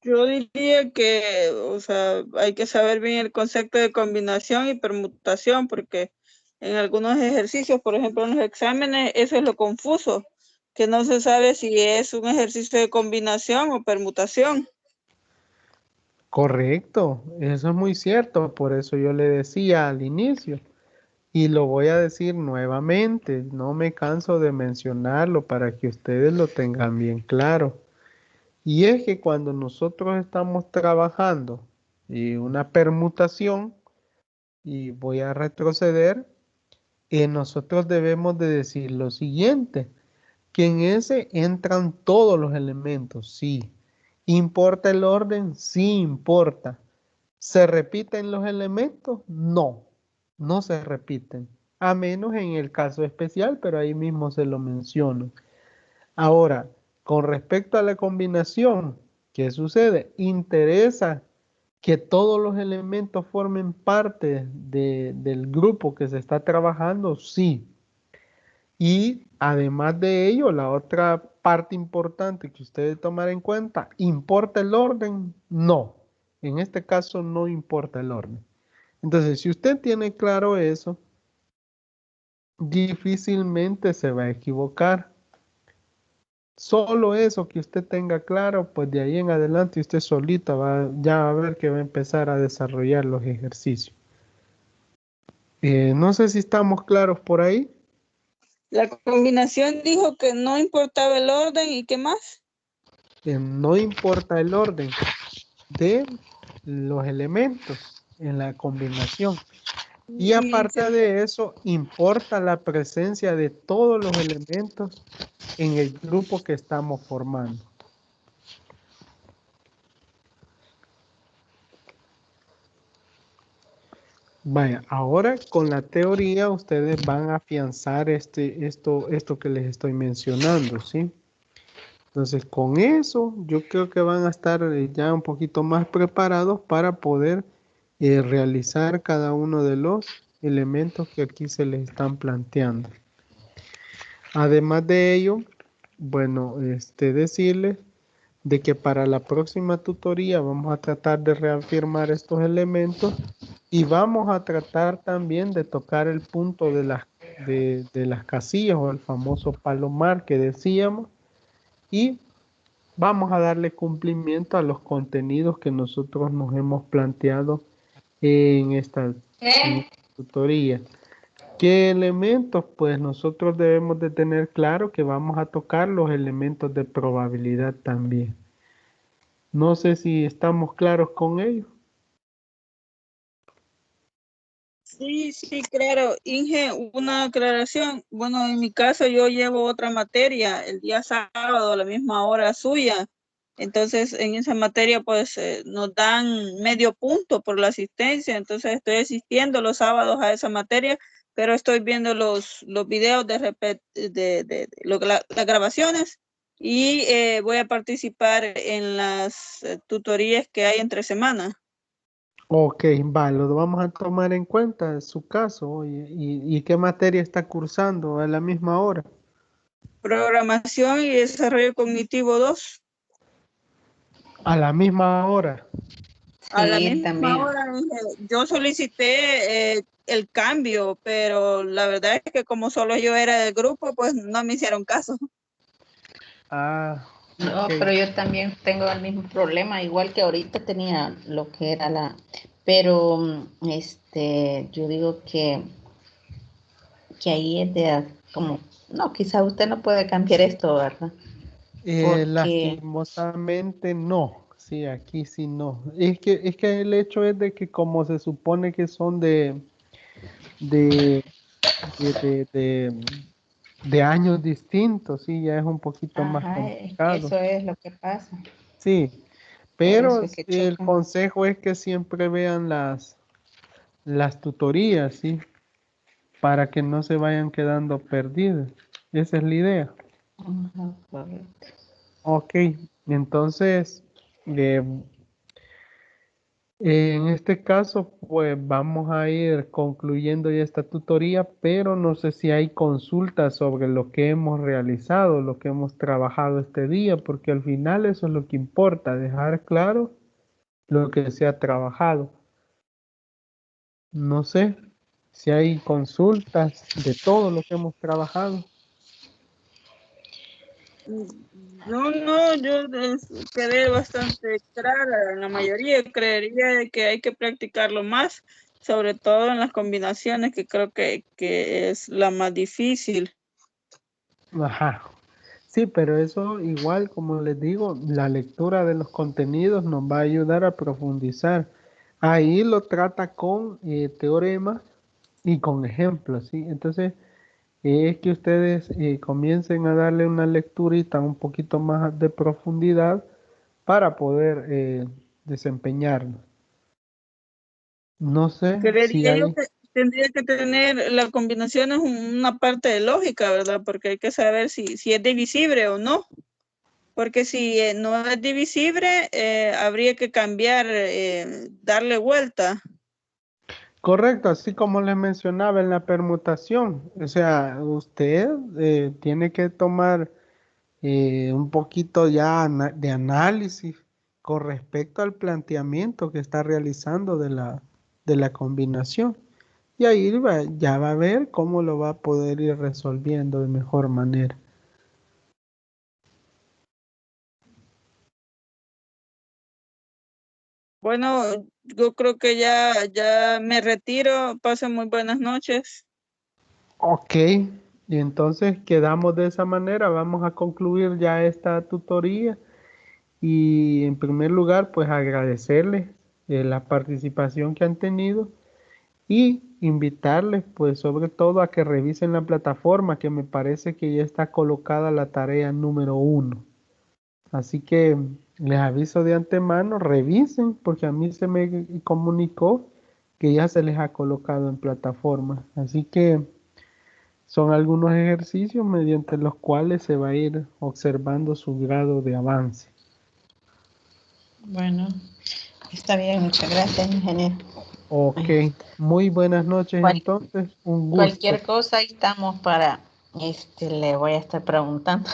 Yo diría que, o sea, hay que saber bien el concepto de combinación y permutación, porque en algunos ejercicios, por ejemplo, en los exámenes, eso es lo confuso, que no se sabe si es un ejercicio de combinación o permutación. Correcto, eso es muy cierto, por eso yo le decía al inicio y lo voy a decir nuevamente, no me canso de mencionarlo para que ustedes lo tengan bien claro. Y es que cuando nosotros estamos trabajando y una permutación, y voy a retroceder, nosotros debemos de decir lo siguiente, que en ese entran todos los elementos, sí. ¿Importa el orden? Sí importa. ¿Se repiten los elementos? No, no se repiten. A menos en el caso especial, pero ahí mismo se lo menciono. Ahora, con respecto a la combinación, ¿qué sucede? Interesa que todos los elementos formen parte del grupo que se está trabajando, sí. Y además de ello, la otra parte importante que usted debe tomar en cuenta, ¿importa el orden? No. En este caso no importa el orden. Entonces, si usted tiene claro eso, difícilmente se va a equivocar. Solo eso que usted tenga claro, pues de ahí en adelante usted solita va ya a ver que va a empezar a desarrollar los ejercicios. No sé si estamos claros por ahí. La combinación dijo que no importaba el orden y qué más. No importa el orden de los elementos en la combinación. Y Y aparte de eso, importa la presencia de todos los elementos en el grupo que estamos formando. Vaya, ahora con la teoría ustedes van a afianzar esto que les estoy mencionando, ¿sí? Entonces, con eso yo creo que van a estar ya un poquito más preparados para poder realizar cada uno de los elementos que aquí se les están planteando. Además de ello, bueno, decirles de que para la próxima tutoría vamos a tratar de reafirmar estos elementos y vamos a tratar también de tocar el punto de las casillas o el famoso palomar que decíamos y vamos a darle cumplimiento a los contenidos que nosotros nos hemos planteado en esta tutoría. ¿Qué elementos? Pues nosotros debemos de tener claro que vamos a tocar los elementos de probabilidad también. No sé si estamos claros con ello. Sí, sí, claro. Inge, una aclaración. Bueno, en mi caso yo llevo otra materia el día sábado a la misma hora suya. Entonces, en esa materia, pues, nos dan medio punto por la asistencia. Entonces, estoy asistiendo los sábados a esa materia, pero estoy viendo los videos las grabaciones y voy a participar en las tutorías que hay entre semana. Ok, va, lo vamos a tomar en cuenta su caso. Oye, ¿y qué materia está cursando a la misma hora? Programación y desarrollo cognitivo 2. A la misma hora. A la Sí, misma también. hora, yo solicité el cambio, pero la verdad es que como solo yo era del grupo, pues no me hicieron caso. Ah, No, ok. pero yo también tengo el mismo problema, igual que ahorita tenía lo que era pero yo digo que ahí es de como, no, quizá usted no puede cambiar esto, ¿verdad? Porque, Lastimosamente no. Sí, aquí sí no. Es que el hecho es de que como se supone que son de, de, de, de años distintos, sí, ya es un poquito más ajá, es que complicado. eso es lo que pasa, Sí, por pero eso es que el chocan. consejo es que siempre vean las tutorías, ¿sí? Para que no se vayan quedando perdidas. Esa es la idea. Ajá, correcto. Ok, entonces, eh, en este caso, pues vamos a ir concluyendo ya esta tutoría, pero no sé si hay consultas sobre lo que hemos realizado, lo que hemos trabajado este día, porque al final eso es lo que importa, dejar claro lo que se ha trabajado. No sé si hay consultas de todo lo que hemos trabajado. No, no, yo quedé bastante clara en la mayoría. Creería de que hay que practicarlo más, sobre todo en las combinaciones, que creo que es la más difícil. Ajá. Sí, pero eso igual, como les digo, la lectura de los contenidos nos va a ayudar a profundizar. Ahí lo trata con teoremas y con ejemplos, ¿sí? Entonces, es que ustedes comiencen a darle una lecturita un poquito más de profundidad para poder desempeñarnos. No sé si Creería yo hay. que tendría que tener la combinación es una parte de lógica, ¿verdad? Porque hay que saber si es divisible o no. Porque si no es divisible, habría que cambiar, darle vuelta. Correcto, así como les mencionaba en la permutación. O sea, usted tiene que tomar un poquito ya de análisis con respecto al planteamiento que está realizando de la combinación. Y ahí ya va a ver cómo lo va a poder ir resolviendo de mejor manera. Bueno, yo creo que ya me retiro. Pasen muy buenas noches. Ok, y entonces quedamos de esa manera. Vamos a concluir ya esta tutoría. Y en primer lugar, pues agradecerles la participación que han tenido y invitarles, pues sobre todo a que revisen la plataforma, que me parece que ya está colocada la tarea número 1. Así que les aviso de antemano, revisen, porque a mí se me comunicó que ya se les ha colocado en plataforma. Así que son algunos ejercicios mediante los cuales se va a ir observando su grado de avance. Bueno, está bien, muchas gracias, ingeniero. Ok, muy buenas noches Cual- entonces, un gusto. Cualquier cosa, ahí estamos para le voy a estar preguntando.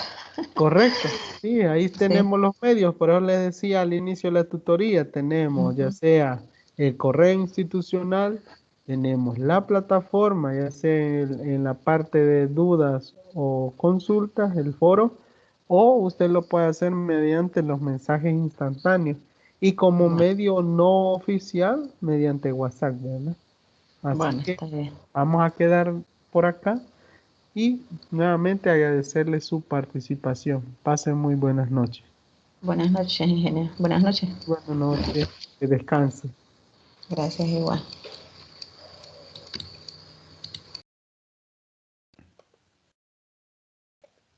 Correcto, sí, ahí Sí. tenemos los medios, por eso les decía al inicio de la tutoría, tenemos ya Ujú. sea el correo institucional, tenemos la plataforma, ya sea en la parte de dudas o consultas, el foro, o usted lo puede hacer mediante los mensajes instantáneos y como Bueno, medio no oficial, mediante WhatsApp, ¿verdad? Así bueno, que está bien. vamos a quedar por acá. Y nuevamente agradecerle su participación. Pasen muy buenas noches. Buenas noches, ingeniero. Buenas noches. Buenas noches. Que descanse. Gracias, igual.